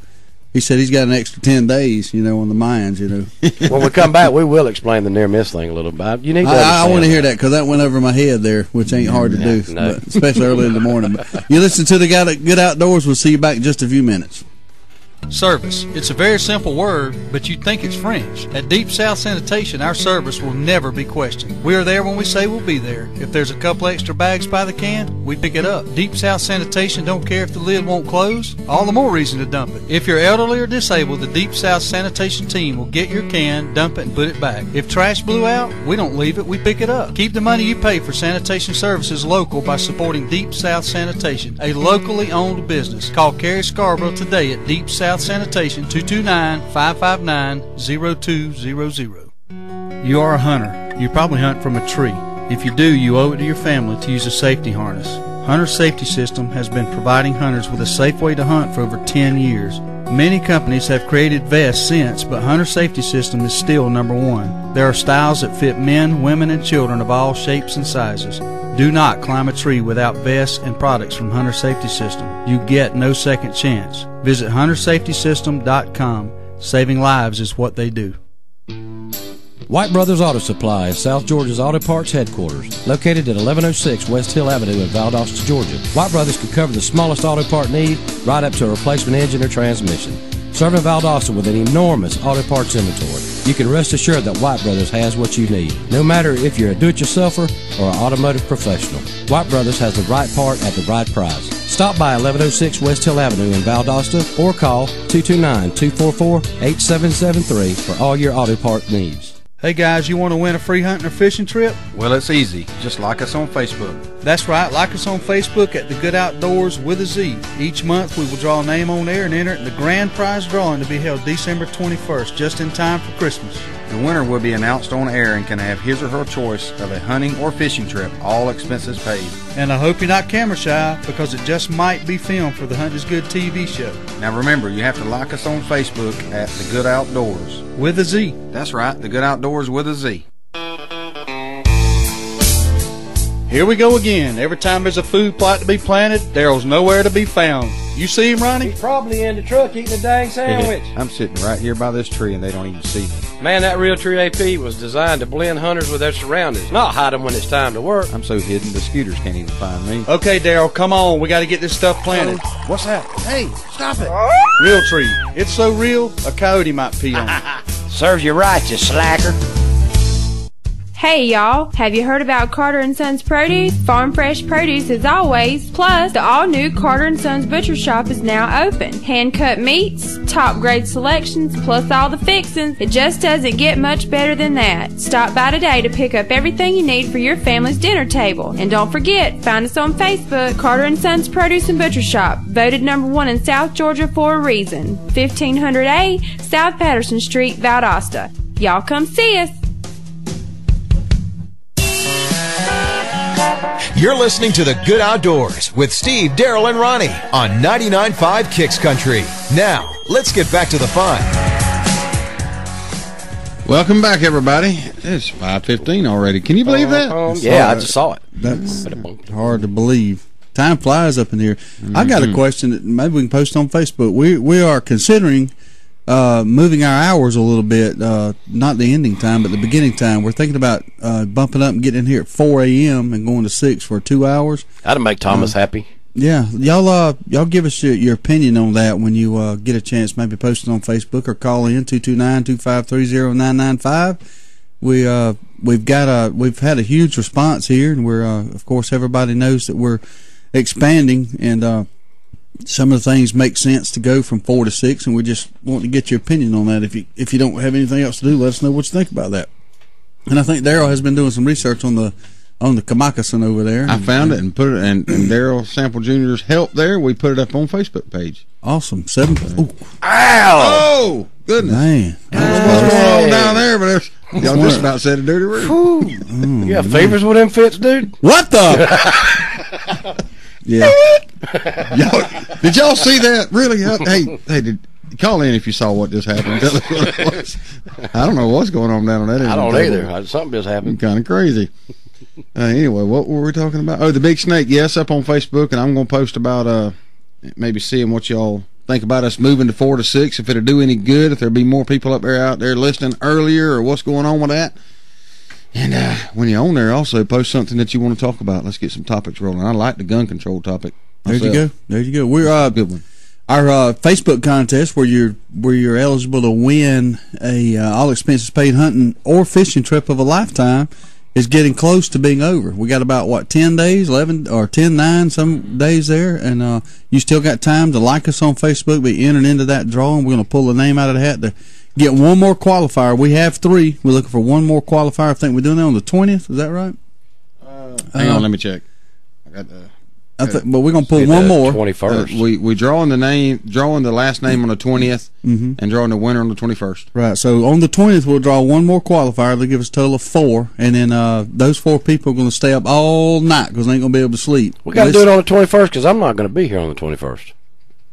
he said he's got an extra 10 days, you know, on the Mayans, you know. When we come back, we will explain the near miss thing a little bit. You need to I want to hear that, because that went over my head there, which ain't hard to do, but especially early in the morning. But you listen to the guy at Good Outdoors. We'll see you back in just a few minutes. Service. It's a very simple word, but you'd think it's French. At Deep South Sanitation, our service will never be questioned. We are there when we say we'll be there. If there's a couple extra bags by the can, we pick it up. Deep South Sanitation don't care if the lid won't close. All the more reason to dump it. If you're elderly or disabled, the Deep South Sanitation team will get your can, dump it, and put it back. If trash blew out, we don't leave it, we pick it up. Keep the money you pay for sanitation services local by supporting Deep South Sanitation, a locally owned business. Call Carrie Scarborough today at Deep South Sanitation, 229-559-0200. You are a hunter. You probably hunt from a tree. If you do, you owe it to your family to use a safety harness. Hunter Safety System has been providing hunters with a safe way to hunt for over 10 years. Many companies have created vests since, but Hunter Safety System is still number one. There are styles that fit men, women, and children of all shapes and sizes. Do not climb a tree without vests and products from Hunter Safety System. You get no second chance. Visit HunterSafetySystem.com. Saving lives is what they do. White Brothers Auto Supply is South Georgia's auto parts headquarters, located at 1106 West Hill Avenue in Valdosta, Georgia. White Brothers can cover the smallest auto part need, right up to a replacement engine or transmission. Serving Valdosta with an enormous auto parts inventory, you can rest assured that White Brothers has what you need. No matter if you're a do-it-yourselfer or an automotive professional, White Brothers has the right part at the right price. Stop by 1106 West Hill Avenue in Valdosta or call 229-244-8773 for all your auto part needs. Hey guys, you want to win a free hunting or fishing trip? Well, it's easy. Just like us on Facebook. That's right. Like us on Facebook at The Good Outdoors with a Z. Each month we will draw a name on air and enter it in the grand prize drawing to be held December 21st, just in time for Christmas. The winner will be announced on air and can have his or her choice of a hunting or fishing trip, all expenses paid. And I hope you're not camera shy, because it just might be filmed for the Hunt is Good TV show. Now remember, you have to like us on Facebook at The Good Outdoors. With a Z. That's right, The Good Outdoors with a Z. Here we go again. Every time there's a food plot to be planted, Daryl's nowhere to be found. You see him, Ronnie? He's probably in the truck eating a dang sandwich. I'm sitting right here by this tree and they don't even see me. Man, that Real Tree AP was designed to blend hunters with their surroundings, not hide them when it's time to work. I'm so hidden the scooters can't even find me. Okay, Daryl, come on. We got to get this stuff planted. What's that? Hey, stop it. Real Tree. It's so real, a coyote might pee on it. Serves you right, you slacker. Hey y'all, have you heard about Carter & Sons Produce? Farm fresh produce as always, plus the all-new Carter & Sons Butcher Shop is now open. Hand-cut meats, top-grade selections, plus all the fixings. It just doesn't get much better than that. Stop by today to pick up everything you need for your family's dinner table. And don't forget, find us on Facebook, Carter & Sons Produce and Butcher Shop, voted #1 in South Georgia for a reason. 1500A, South Patterson Street, Valdosta. Y'all come see us. You're listening to The Good Outdoors with Steve, Daryl, and Ronnie on 99.5 Kicks Country. Now, let's get back to the fun. Welcome back, everybody. It's 5:15 already. Can you believe that? Yeah, I just saw it. That's hard to believe. Time flies up in here. I got a question that maybe we can post on Facebook. We are considering moving our hours a little bit, not the ending time, but the beginning time. We're thinking about bumping up and getting in here at 4 a.m. and going to 6 for 2 hours. That'd make Thomas happy. Yeah, y'all give us your opinion on that when you get a chance. Maybe post it on Facebook or call in 229-253-0995. We've had a huge response here, and we're of course everybody knows that we're expanding, and some of the things make sense to go from 4 to 6, and we just want to get your opinion on that. If you don't have anything else to do, let us know what you think about that. And I think Daryl has been doing some research on the Kamakasan over there. I found it and put it, and Daryl Sample Jr.'s help there. We put it up on Facebook page. Awesome. Ow! Oh goodness! Man, what's going on down there? But y'all just about said a dirty word. You got favors with them fits, dude? What the? Yeah. Did y'all see that? Really? Hey, call in if you saw what just happened. Tell us what it was. I don't know what's going on down on that end. I don't either. Something just happened. Kind of crazy. Anyway, what were we talking about? Oh, the big snake. Yes, up on Facebook, and I'm going to post about maybe seeing what y'all think about us moving to 4 to 6. If it'll do any good, if there'll be more people up there out there listening earlier, or what's going on with that. And when you're on there, also post something that you want to talk about. Let's get some topics rolling. I like the gun control topic myself. There you go. We're good one. Our Facebook contest where you're eligible to win a all expenses paid hunting or fishing trip of a lifetime is getting close to being over. We got about 10 days, 11 or 10-9 some days there, and you still got time to like us on Facebook, be entered into that draw, and we're going to pull the name out of the hat to get one more qualifier. We have 3. We're looking for one more qualifier. I think we're doing that on the 20th. Is that right? Hang on, let me check. I got but we're gonna pull one more. 21st. We drawing the last name on the 20th, and drawing the winner on the 21st. Right. So on the 20th, we'll draw one more qualifier. They'll give us a total of 4, and then those 4 people are going to stay up all night because they ain't going to be able to sleep. We got to do it on the 21st because I'm not going to be here on the 21st.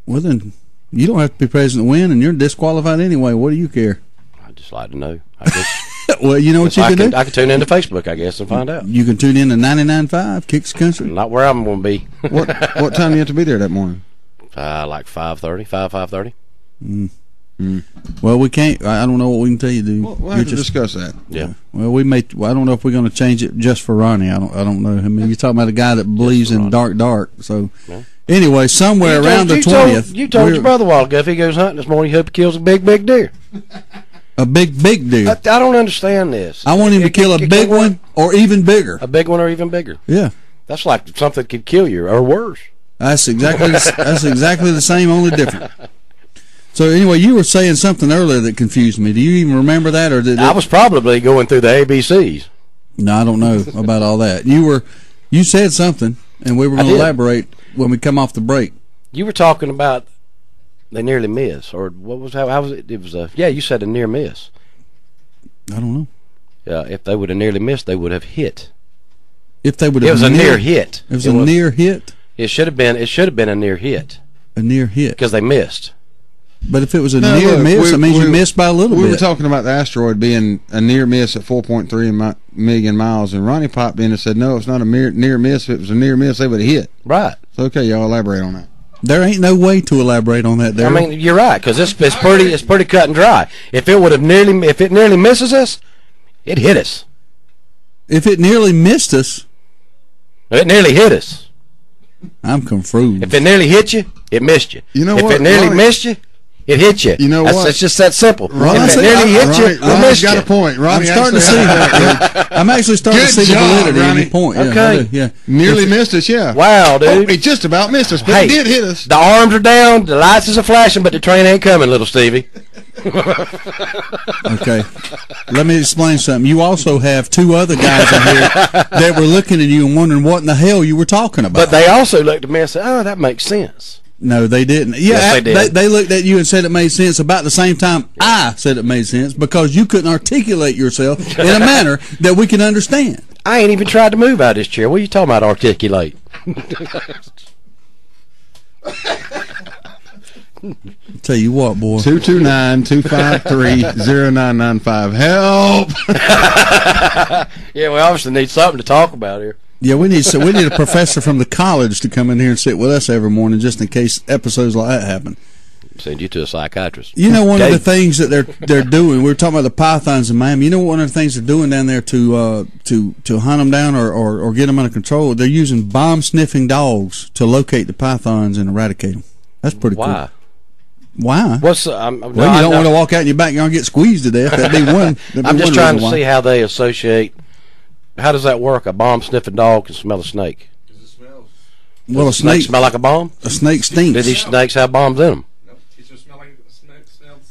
Well, then you don't have to be present to win, and you're disqualified anyway. What do you care? I'd just like to know. I guess. Well, you know what you can do? I can tune into Facebook, I guess, and find out. You can tune in to 99.5 Kicks Country. Not where I'm going to be. What time do you have to be there that morning? Like 5:30, 5:30. Well, we can't. I don't know what we can tell you, dude. We'll have to discuss that. Yeah. Well, I don't know if we're going to change it just for Ronnie. I don't know. I mean, you're talking about a guy that believes in dark. So, anyway, somewhere around the 20th. You told your brother a while ago if he goes hunting this morning, he hope he kills a big deer. A big deer. I don't understand this. I want him to kill a big one or even bigger. A big one or even bigger. Yeah. That's like something could kill you or worse. That's exactly the same, only different. So anyway, you were saying something earlier that confused me. Do you even remember that, or did I was probably going through the ABCs? No, I don't know about all that. You said something, and we were going to elaborate when we come off the break. You were talking about they nearly miss, or what was how was it? It was you said a near miss. I don't know. If they would have nearly missed, they would have hit. If they would have, it was a near hit. It was a near hit. It should have been. It should have been a near hit. A near hit because they missed. But if it was a near miss, it means you missed by a little bit. We were talking about the asteroid being a near miss at 4.3 million miles, and Ronnie popped in and said, no, it's not a near miss. If it was a near miss, they would have hit. Right. So, okay, y'all elaborate on that. There ain't no way to elaborate on that, Daryl. I mean, you're right, because it's pretty cut and dry. If it nearly misses us, it hit us. If it nearly missed us, it nearly hit us. I'm confused. If it nearly hit you, it missed you. You know if what? If it nearly missed you, It hit you. You know what? It's just that simple. Ronnie, if it nearly hit you, Ronnie's got a point. Ronnie, I'm starting to see that. I'm actually starting to see the validity in your point. Okay. Yeah. Nearly missed us, yeah. Wow, dude. Oh, he just about missed us, but Hey, he did hit us. The arms are down, the lights is flashing, but the train ain't coming, little Stevie. Okay. Let me explain something. You also have two other guys in here that were looking at you and wondering what in the hell you were talking about. But they also looked at me and said, oh, that makes sense. No, they didn't. Yeah, yes, they did. They looked at you and said it made sense about the same time I said it made sense because you couldn't articulate yourself in a manner that we can understand. I ain't even tried to move out of this chair. What are you talking about, articulate? Tell you what, boy. 229-253-0995. Help! Yeah, we obviously need something to talk about here. Yeah, we need a professor from the college to come in here and sit with us every morning just in case episodes like that happen. Send you to a psychiatrist. You know, one of the things that they're doing, we were talking about the pythons in Miami. You know, one of the things they're doing down there to hunt them down or get them under control, they're using bomb-sniffing dogs to locate the pythons and eradicate them. That's pretty cool. Why? What's well, you don't want to walk out in your backyard and get squeezed to death. That'd be one. I'm just trying to see how they associate. How does that work? A bomb-sniffing dog can smell a snake. Well, a snake smell like a bomb? A snake stinks. Do these snakes have bombs in them?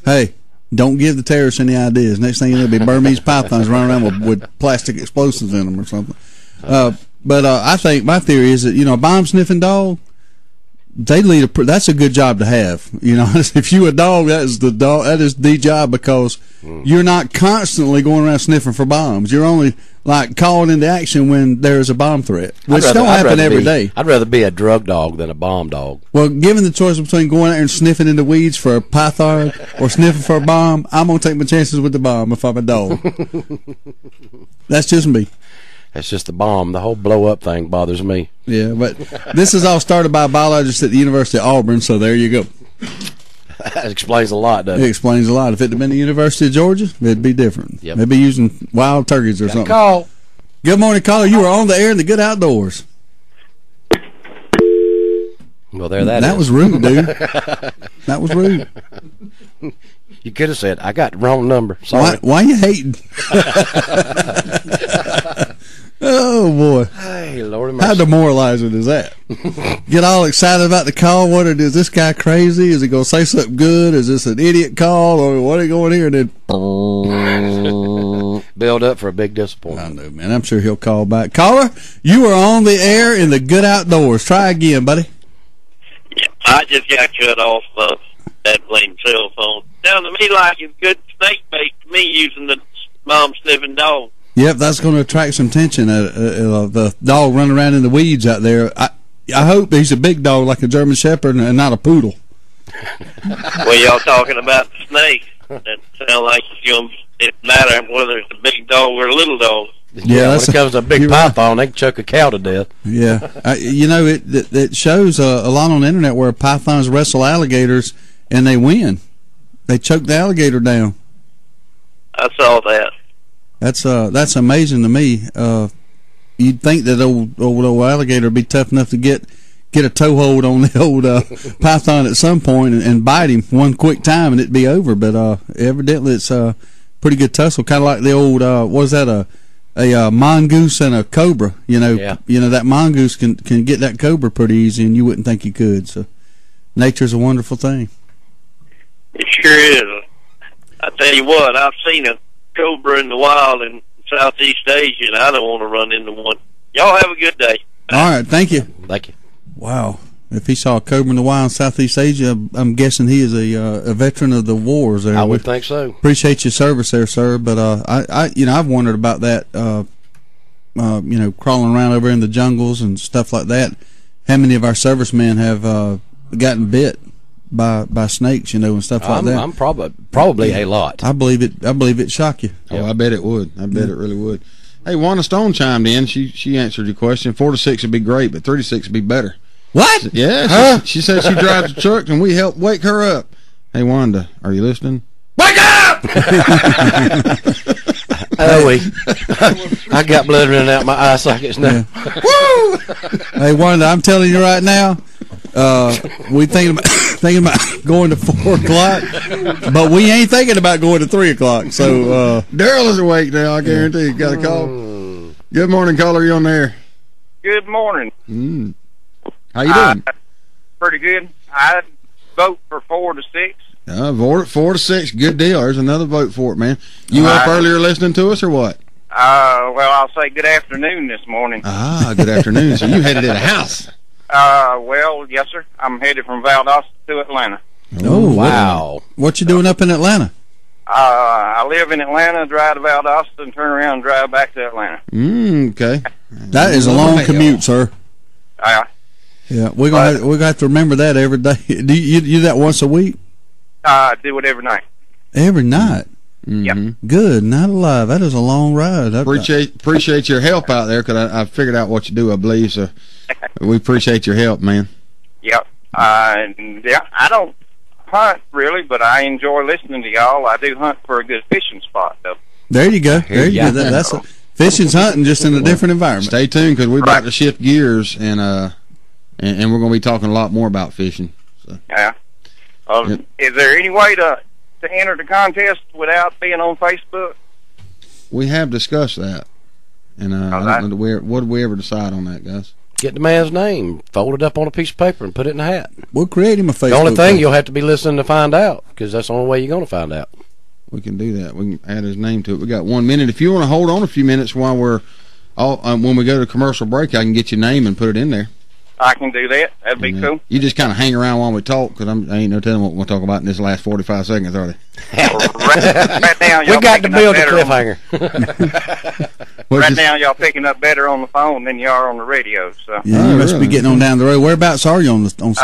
Hey, don't give the terrorists any ideas. Next thing you know, there'll be Burmese pythons running around with plastic explosives in them or something. But I think my theory is that, you know, a bomb-sniffing dog, they lead that's a good job to have. You know, if you a dog, that is the job because you're not constantly going around sniffing for bombs. You're only like calling into action when there's a bomb threat, which don't happen every day. I'd rather be a drug dog than a bomb dog. Well, given the choice between going out there and sniffing in the weeds for a python or sniffing for a bomb, I'm gonna take my chances with the bomb if I'm a dog. That's just me. It's just the bomb. The whole blow-up thing bothers me. Yeah, but this is all started by a biologist at the University of Auburn, so there you go. That explains a lot, doesn't it? It explains a lot. If it had been the University of Georgia, it'd be different. Yep. They'd be using wild turkeys or something. Call. Good morning, caller. You are on the air in the Good Outdoors. Well, there that is. That was rude, dude. That was rude. You could have said, I got the wrong number. Sorry. Why are you hating? Oh, boy. Hey, Lord of mercy. How demoralizing is that? Get all excited about the call. What is this guy crazy? Is he going to say something good? Is this an idiot call? Or what are you going here? And then build up for a big disappointment. I know, man. I'm sure he'll call back. Caller, you are on the air in the Good Outdoors. Try again, buddy. Yeah, I just got cut off that blame cell phone. Sounds to me like it's good snake bait to me using the bomb-sniffing dog. Yep, that's going to attract some attention. The dog running around in the weeds out there. I hope he's a big dog like a German Shepherd and not a poodle. Well, y'all talking about the snake. That sounds like it matter whether it's a big dog or a little dog. Yeah, when it comes to a big python, they can choke a cow to death. Yeah. You know, it shows a lot on the internet where pythons wrestle alligators and they win. They choke the alligator down. I saw that. That's amazing to me. You'd think that old alligator would be tough enough to get a toehold on the old python at some point and bite him one quick time and it'd be over. But evidently it's a pretty good tussle, kind of like the old was that a mongoose and a cobra? You know, that mongoose can get that cobra pretty easy, and you wouldn't think he could. So nature's a wonderful thing. It sure is. I tell you what, I've seen a cobra in the wild in Southeast Asia, and I don't want to run into one. Y'all have a good day. All right, thank you. Thank you. Wow. If he saw a cobra in the wild in Southeast Asia, I'm guessing he is a veteran of the wars there. I would think so. Appreciate your service there, sir. But I've wondered about that. Crawling around over in the jungles and stuff like that. How many of our servicemen have gotten bit by snakes, and stuff like that? I'm probably a lot. I believe it shock you. Oh, I bet it would. I bet it really would. Hey, Wanda Stone chimed in. She answered your question. 4 to 6 would be great, but 3 to 6 would be better. What? Yeah, she said she drives the truck and we help wake her up. Hey, Wanda, are you listening? Wake up! I got blood running out my eye sockets now. Yeah. Woo! Hey, Wanda, I'm telling you right now, We thinking about going to 4 o'clock, but we ain't thinking about going to 3 o'clock. So Daryl is awake now. I guarantee you. Got a call. Good morning, caller. You on there? Good morning. How you doing? Pretty good. I vote for 4 to 6. Vote 4 to 6. Good deal. There's another vote for it, man. You up earlier listening to us or what? Well, I'll say good afternoon this morning. Good afternoon. So you headed to the house? Well, yes, sir. I'm headed from Valdosta to Atlanta. Oh, wow. What you doing up in Atlanta? I live in Atlanta, drive to Valdosta, and turn around and drive back to Atlanta. Okay. That is a long commute, sir. Yeah, we're gonna have to remember that every day. Do you do that once a week? I do it every night. Every night? Yep. Good. Not alive. That is a long ride. Appreciate your help out there, because I figured out what you do, I believe, so we appreciate your help, man. Yep. Yeah, I don't hunt, really, but I enjoy listening to y'all. I do hunt for a good fishing spot, though. There you go. There you go. That's fishing's hunting, just in a different environment. Stay tuned, because we're about to shift gears, and we're going to be talking a lot more about fishing. So. Yeah. Is there any way to enter the contest without being on Facebook? We have discussed that, and I don't know what did we ever decide on that, guys? Get the man's name, fold it up on a piece of paper, and put it in a hat. We'll create him a Facebook. The only thing you'll have to be listening to find out, because that's the only way you're going to find out. We can do that. We can add his name to it. We got 1 minute. If you want to hold on a few minutes while we're when we go to commercial break, I can get your name and put it in there. I can do that. That'd be cool. You just kind of hang around while we talk, because I ain't no telling what we'll talk about in this last 45 seconds, are they? Right now, we got to build a cliffhanger. Right now, y'all picking up better on the phone than you are on the radio. So yeah, you must be getting on down the road. Whereabouts are you on 70?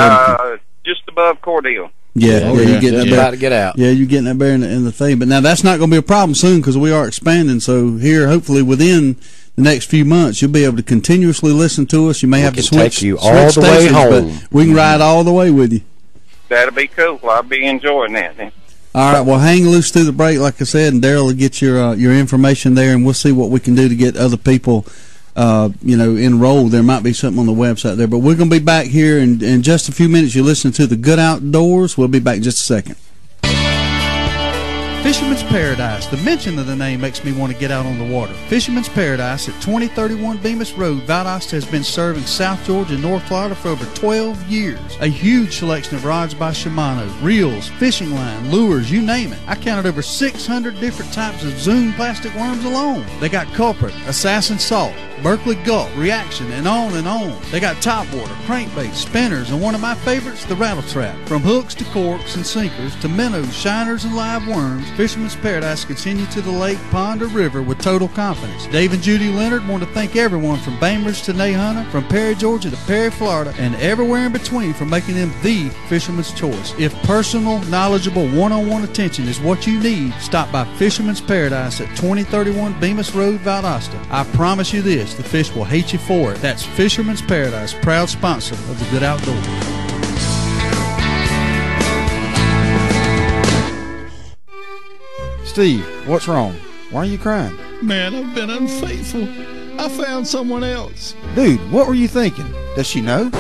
Just above Cordell. Yeah, you're getting just about to get out. Yeah, you're getting up there in the thing. But now that's not going to be a problem soon, because we are expanding. So here, hopefully, within the next few months, you'll be able to continuously listen to us. You may have to switch you all the way home, but we can ride all the way with you. That'll be cool. I'll be enjoying that then. All right, well, hang loose through the break, like I said, and Daryl will get your information there, and we'll see what we can do to get other people, enrolled. There might be something on the website there, but we're going to be back here in just a few minutes. You're listening to The Good Outdoors. We'll be back in just a second. Fisherman's Paradise. The mention of the name makes me want to get out on the water. Fisherman's Paradise at 2031 Bemis Road, Valdosta, has been serving South Georgia and North Florida for over 12 years. A huge selection of rods by Shimano, reels, fishing line, lures, you name it. I counted over 600 different types of Zoom plastic worms alone. They got Culprit, Assassin Salt, Berkeley Gulp, Reaction, and on and on. They got topwater, crankbaits, spinners, and one of my favorites, the rattle trap. From hooks to corks and sinkers to minnows, shiners, and live worms, Fisherman's Paradise can send you to the lake, pond, or river with total confidence. Dave and Judy Leonard want to thank everyone from Bainbridge to Nahunta, from Perry, Georgia to Perry, Florida, and everywhere in between for making them the fisherman's choice. If personal, knowledgeable, one-on-one attention is what you need, stop by Fisherman's Paradise at 2031 Bemis Road, Valdosta. I promise you this, the fish will hate you for it. That's Fisherman's Paradise, proud sponsor of The Good Outdoors. Steve, what's wrong? Why are you crying? Man, I've been unfaithful. I found someone else. Dude, what were you thinking? Does she know?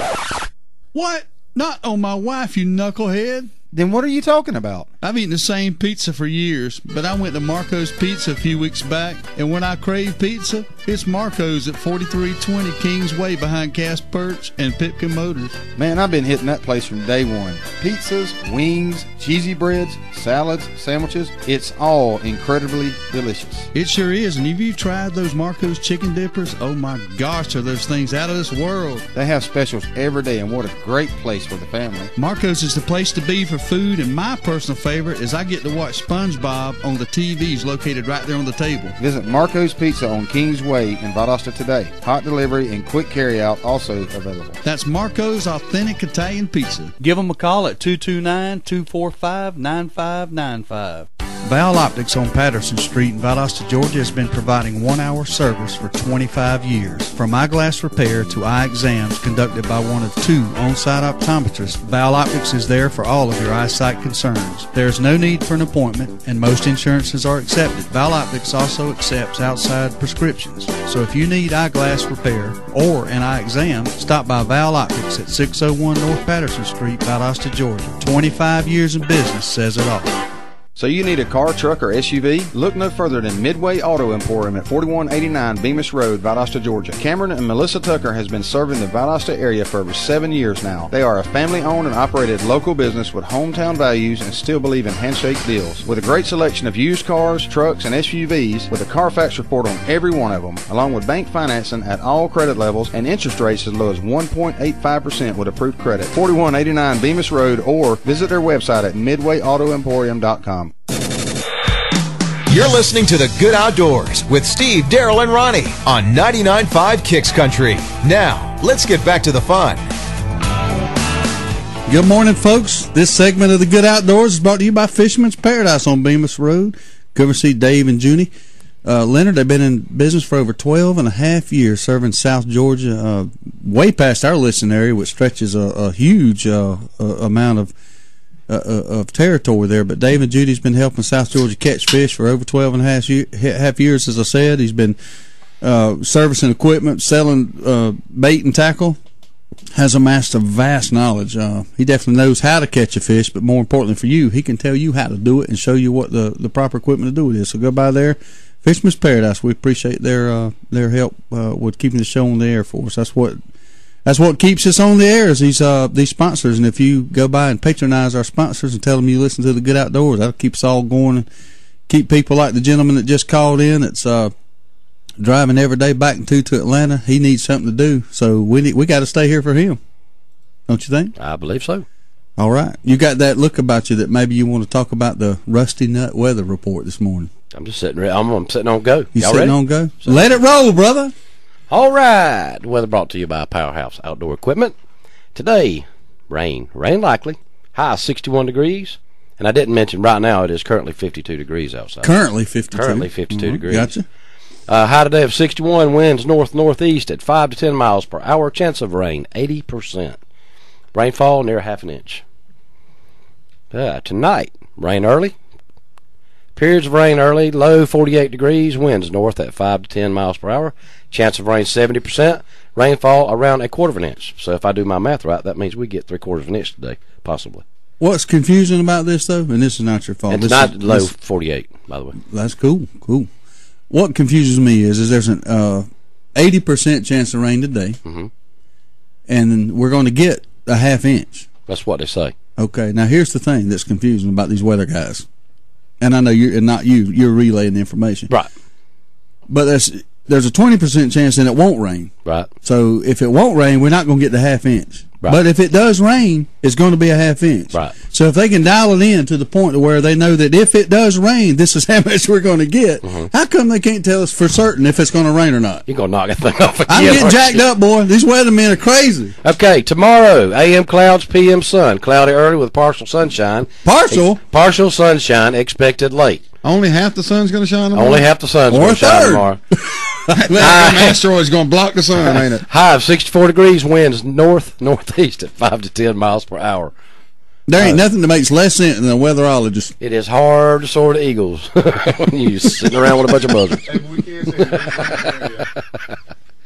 What? Not on my wife, you knucklehead. Then what are you talking about? I've eaten the same pizza for years, but I went to Marco's Pizza a few weeks back, and when I crave pizza, it's Marco's at 4320 Kingsway behind Cass Perch and Pipkin Motors. Man, I've been hitting that place from day one. Pizzas, wings, cheesy breads, salads, sandwiches, it's all incredibly delicious. It sure is, and have you tried those Marco's chicken dippers? Oh my gosh, are those things out of this world. They have specials every day, and what a great place for the family. Marco's is the place to be for food, and my personal favorite is I get to watch SpongeBob on the TVs located right there on the table. Visit Marco's Pizza on Kingsway in Valdosta today. Hot delivery and quick carryout also available. That's Marco's Authentic Italian Pizza. Give them a call at 229-245-9595. Val Optics on Patterson Street in Valdosta, Georgia has been providing 1-hour service for 25 years. From eyeglass repair to eye exams conducted by one of 2 on-site optometrists, Val Optics is there for all of your eyesight concerns. There is no need for an appointment, and most insurances are accepted. Val Optics also accepts outside prescriptions. So if you need eyeglass repair or an eye exam, stop by Val Optics at 601 North Patterson Street, Valdosta, Georgia. 25 years in business says it all. So you need a car, truck, or SUV? Look no further than Midway Auto Emporium at 4189 Bemis Road, Valdosta, Georgia. Cameron and Melissa Tucker has been serving the Valdosta area for over 7 years now. They are a family-owned and operated local business with hometown values and still believe in handshake deals. With a great selection of used cars, trucks, and SUVs, with a Carfax report on every one of them, along with bank financing at all credit levels and interest rates as low as 1.85% with approved credit. 4189 Bemis Road, or visit their website at midwayautoemporium.com. You're listening to The Good Outdoors with Steve, Daryl, and Ronnie on 99.5 Kicks Country. Now, let's get back to the fun. Good morning, folks. This segment of The Good Outdoors is brought to you by Fisherman's Paradise on Bemis Road. Come see Dave and Junie Leonard. They've been in business for over 12 and a half years, serving South Georgia, way past our listening area, which stretches a huge amount of territory there. But Dave and Judy's been helping South Georgia catch fish for over 12 and a half years, as I said. He's been servicing equipment, selling bait and tackle, has amassed a vast knowledge. He definitely knows how to catch a fish, but more importantly for you, he can tell you how to do it and show you what the proper equipment to do with it. So go by there. Fisherman's Paradise. We appreciate their help with keeping the show on the air for us. That's what keeps us on the air, is these sponsors. And if you go by and patronize our sponsors and tell them you listen to The Good Outdoors, that'll keep us all going and keep people like the gentleman that just called in that's driving every day back and to Atlanta. He needs something to do, so we got to stay here for him. Don't you think? I believe so. All right. You got that look about you that maybe you want to talk about the Rusty Nut weather report this morning. I'm just sitting. I'm sitting on go. You Y'all sitting ready? on go? So let it roll, brother. All right. Weather brought to you by Powerhouse Outdoor Equipment. Today, rain likely. High 61 degrees. And I didn't mention right now it is currently 52 degrees outside. Currently 52. Currently 52 degrees. Gotcha. High today of 61. Winds north-northeast at 5 to 10 miles per hour. Chance of rain 80%. Rainfall near half an inch. Tonight, rain early. Periods of rain early, low 48 degrees, winds north at 5 to 10 miles per hour. Chance of rain 70%, rainfall around a quarter of an inch. So if I do my math right, that means we get 3/4 of an inch today, possibly. What's confusing about this, though, and this is not your fault. And tonight, low 48, by the way. That's cool. What confuses me is there's an 80% chance of rain today, and we're going to get a half inch. That's what they say. Okay, now here's the thing that's confusing about these weather guys. And I know you're relaying the information. Right. But there's a 20% chance that it won't rain. Right. So if it won't rain, we're not going to get the half inch. Right. But if it does rain, it's going to be a half inch. Right. So if they can dial it in to the point where they know that if it does rain, this is how much we're going to get, how come they can't tell us for certain if it's going to rain or not? You're going to knock that thing off again. I'm getting jacked up, boy. These weathermen are crazy. Okay, tomorrow, AM clouds, PM sun. Cloudy early with partial sunshine. Partial? Partial sunshine expected late. Only half the sun's going to shine tomorrow? Only half the sun's going to shine tomorrow. That asteroid's going to block the sun, ain't it? High of 64 degrees, winds northeast at 5 to 10 miles per hour. There ain't nothing that makes less sense than a weatherologist. It is hard to soar to eagles when you're sitting around with a bunch of buzzards.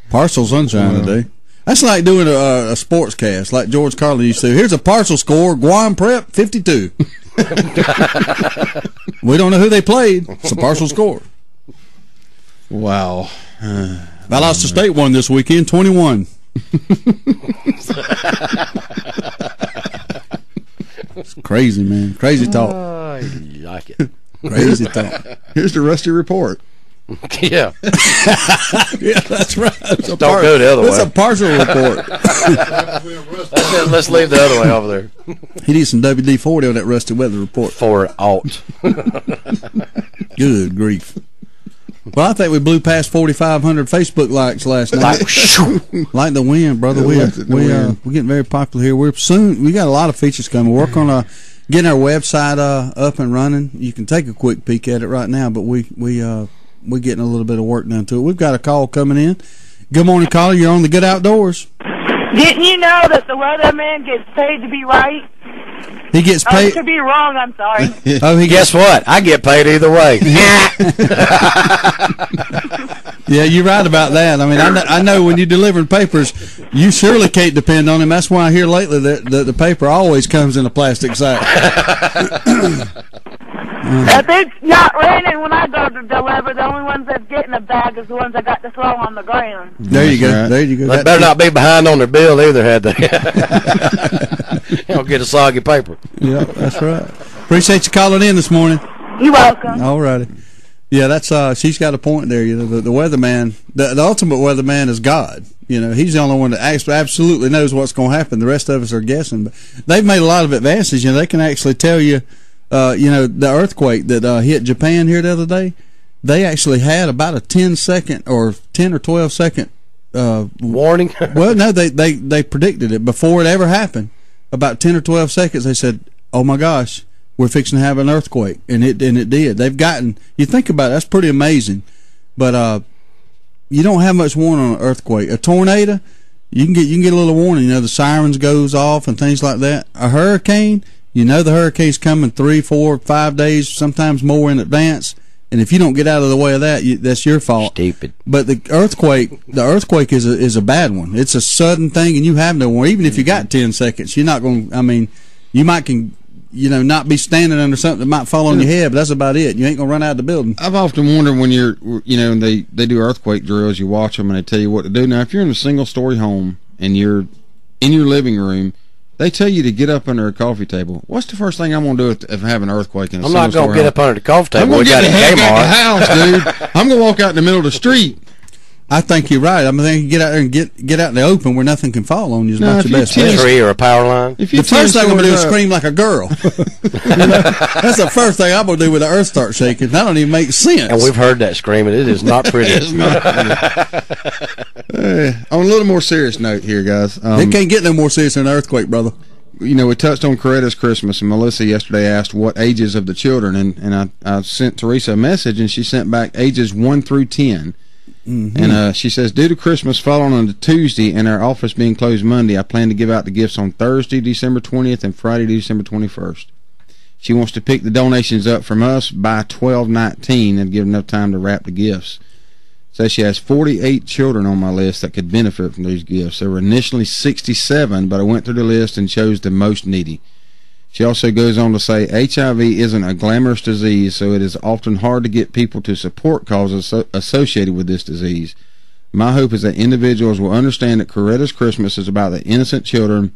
Partial sunshine today. That's like doing a sports cast, like George Carlin used to. Here's a partial score, Guam Prep 52. We don't know who they played. It's a partial score. Wow. Valdosta State won this weekend, 21. It's crazy, man. Crazy talk. I like it. Crazy talk. Here's the Rusty report. Yeah. Yeah, that's right. Don't go the other way. It's a partial report. Let's leave the other way over there. He needs some WD-40 on that Rusty weather report. For alt. Good grief. Well, I think we blew past 4,500 Facebook likes last night. Like the wind, brother. We're getting very popular here. We got a lot of features coming. We're working on getting our website up and running. You can take a quick peek at it right now, but we're getting a little bit of work done to it. We've got a call coming in. Good morning, caller. You're on the Good Outdoors. Didn't you know that the weatherman gets paid to be right? He gets paid to be wrong. I'm sorry. Guess what? I get paid either way. Yeah, you're right about that. I mean, I know when you're delivering papers, you surely can't depend on him. That's why I hear lately that the paper always comes in a plastic sack. If it's not raining when I go to deliver, the only ones that get in a bag is the ones I got to throw on the ground. There you go. Right. There you go. They better not be behind on their bill either, had they? You don't get a soggy paper. Yeah, that's right. Appreciate you calling in this morning. You're welcome. All righty. Yeah, that's she's got a point there. You know, the weatherman, the ultimate weatherman is God. You know, he's the only one that absolutely knows what's going to happen. The rest of us are guessing. But they've made a lot of advances. You know, they can actually tell you. You know, the earthquake that hit Japan here the other day, they actually had about a 10-second or 10 or 12-second warning. Well, no, they predicted it before it ever happened. About 10 or 12 seconds, they said, "Oh my gosh, we're fixing to have an earthquake," and it did. They've gotten. You think about it, that's pretty amazing. But you don't have much warning on an earthquake. A tornado, you can get a little warning. You know, the sirens goes off and things like that. A hurricane. You know the hurricane's coming 3, 4, 5 days, sometimes more in advance, and if you don't get out of the way of that, that's your fault. Stupid. But the earthquake is a bad one. It's a sudden thing, and you have no warning. Even if you got 10 seconds, you're not going. I mean, you might not be standing under something that might fall on your head, but that's about it. You ain't gonna run out of the building. I've often wondered when they do earthquake drills, you watch them and they tell you what to do. Now, if you're in a single-story home and you're in your living room. They tell you to get up under a coffee table. What's the first thing I'm going to do if I have an earthquake in a single-story house? I'm not going to get up under the coffee table. I'm going to get the heck out of the house, dude. I'm going to walk out in the middle of the street. I think you're right. I mean, get out there and get out in the open where nothing can fall on you is not your best bet. A tree or a power line. The first thing I'm going to do is scream like a girl. That's the first thing I'm going to do when the earth starts shaking. That don't even make sense. And we've heard that screaming. It is not pretty. It's not pretty. On a little more serious note here, guys. It can't get no more serious than an earthquake, brother. You know, we touched on Coretta's Christmas, and Melissa yesterday asked what ages of the children, and I sent Teresa a message, and she sent back ages 1 through 10. Mm-hmm. And she says, due to Christmas falling on a Tuesday and our office being closed Monday, I plan to give out the gifts on Thursday, December 20th, and Friday, December 21st. She wants to pick the donations up from us by 12/19 and give enough time to wrap the gifts. Says she has 48 children on my list that could benefit from these gifts. There were initially 67, but I went through the list and chose the most needy. She also goes on to say HIV isn't a glamorous disease, so it is often hard to get people to support causes associated with this disease. My hope is that individuals will understand that Coretta's Christmas is about the innocent children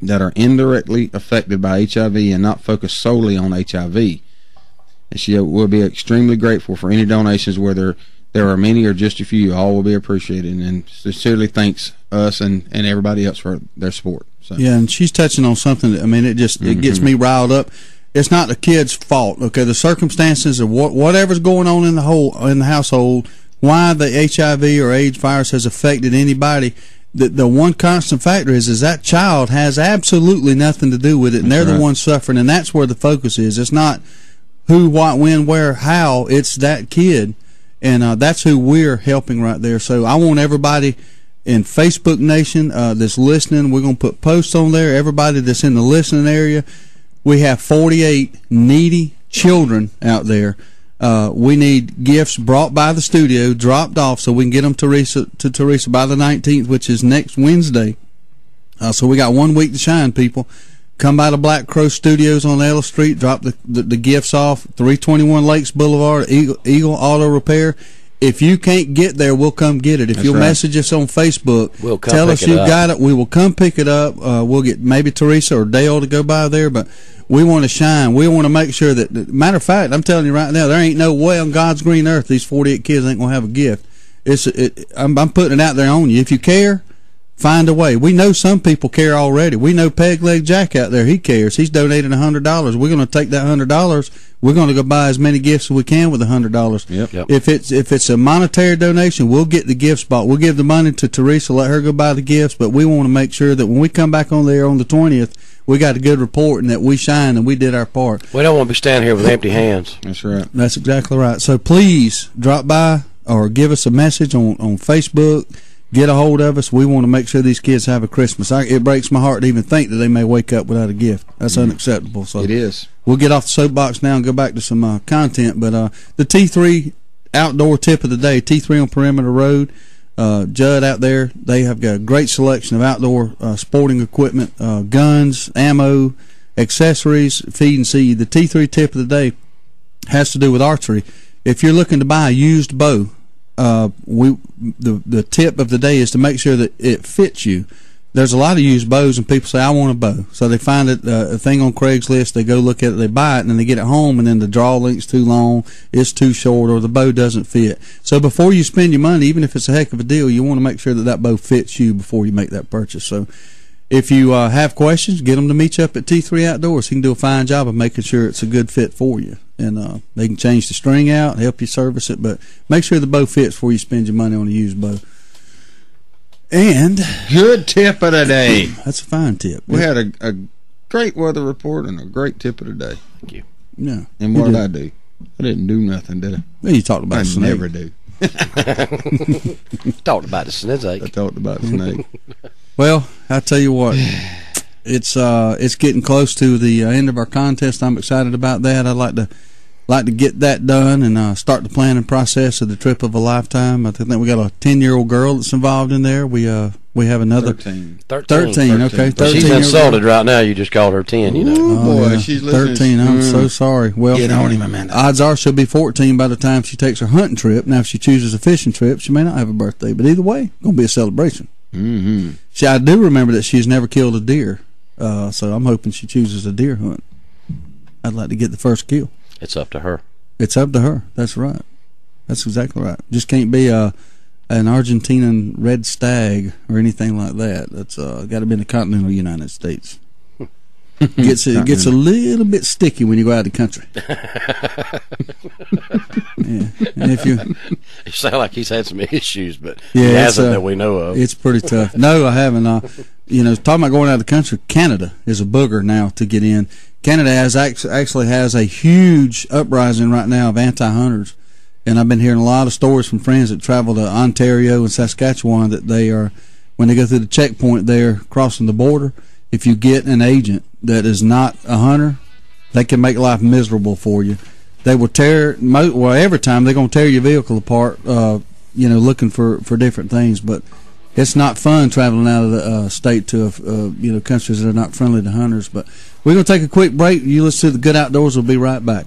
that are indirectly affected by HIV and not focus solely on HIV. And she will be extremely grateful for any donations, whether there are many or just a few. All will be appreciated, and sincerely thanks us and everybody else for their support. So. Yeah, and she's touching on something that, I mean, it gets me riled up. It's not the kid's fault, okay? The circumstances of whatever's going on in the household, why the HIV or AIDS virus has affected anybody, the one constant factor is that child has absolutely nothing to do with it, and they're the ones suffering, and that's where the focus is. It's not who, what, when, where, how. It's that kid, and that's who we're helping right there. So I want everybody in Facebook Nation that's listening, we're going to put posts on there. Everybody that's in the listening area, we have 48 needy children out there. We need gifts brought by the studio, dropped off, so we can get them to Teresa by the 19th, which is next Wednesday. So we got 1 week to shine, people. Come by the Black Crow Studios on Ella Street, drop the gifts off, 321 Lakes Boulevard, Eagle Auto Repair. If you can't get there, we'll come get it. If you'll message us on Facebook, we'll tell us you got it. We will come pick it up. We'll get maybe Teresa or Dale to go by there, but we want to shine. We want to make sure that, matter of fact, I'm telling you right now, there ain't no way on God's green earth these 48 kids ain't going to have a gift. I'm putting it out there on you. If you care, find a way. We know some people care already. We know Peg Leg Jack out there. He cares. He's donated $100. We're going to take that $100. We're going to go buy as many gifts as we can with $100. Yep. If it's a monetary donation, we'll get the gifts bought. We'll give the money to Teresa, let her go buy the gifts. But we want to make sure that when we come back on there on the 20th, we got a good report and that we shine and we did our part. We don't want to be standing here with empty hands. That's right. That's exactly right. So please drop by or give us a message on Facebook. Get a hold of us. We want to make sure these kids have a Christmas. It breaks my heart to even think that they may wake up without a gift. That's unacceptable. So it is. We'll get off the soapbox now and go back to some content. But the T3 outdoor tip of the day, T3 on Perimeter Road, Judd out there, they have got a great selection of outdoor sporting equipment, guns, ammo, accessories, feed and seed. The T3 tip of the day has to do with archery. If you're looking to buy a used bow, the tip of the day is to make sure that it fits you. There's a lot of used bows, and people say, I want a bow. So they find it, a thing on Craigslist, they go look at it, they buy it, and then they get it home, and then the draw link's too long, it's too short, or the bow doesn't fit. So before you spend your money, even if it's a heck of a deal, you want to make sure that that bow fits you before you make that purchase. So if you have questions, get them to meet you up at T3 Outdoors. He can do a fine job of making sure it's a good fit for you. And they can change the string out, help you service it, but make sure the bow fits before you spend your money on a used bow. And good tip of the day. That's a fine tip. We had a great weather report and a great tip of the day. Thank you. Yeah. And what did I do? I didn't do nothing, did I? Well, you talked about I snake. never do. Talked about the snake. I talked about the snake. Well, I tell you what, it's getting close to the end of our contest. I'm excited about that. I'd like to get that done and start the planning process of the trip of a lifetime. I think we got a 10-year-old girl that's involved in there. We have another 13. 13. Okay, 13. She's insulted right now. You just called her 10. You know. Ooh, boy, yeah. she's listening. 13. I'm so sorry. Well, get on him, Amanda. Odds are she'll be 14 by the time she takes her hunting trip. Now, if she chooses a fishing trip, she may not have a birthday, but either way, it's going to be a celebration. Mm-hmm. I do remember that she's never killed a deer, so I'm hoping she chooses a deer hunt. I'd like to get the first kill. It's up to her. It's up to her. That's right. That's exactly right. Just can't be an Argentinian red stag or anything like that. That's got to be in the continental United States. Gets a little bit sticky when you go out of the country. Yeah. And if you sound like he's had some issues, but yeah, he hasn't that we know of. It's pretty tough. No, I haven't. Talking about going out of the country, Canada is a booger now to get in. Canada actually has a huge uprising right now of anti-hunters, and I've been hearing a lot of stories from friends that travel to Ontario and Saskatchewan that they are, when they go through the checkpoint there crossing the border, if you get an agent that is not a hunter, they can make life miserable for you. They will every time they're going to tear your vehicle apart, looking for different things, but it's not fun traveling out of the state to countries that are not friendly to hunters. But we're going to take a quick break. You listen to the Good Outdoors. We'll be right back.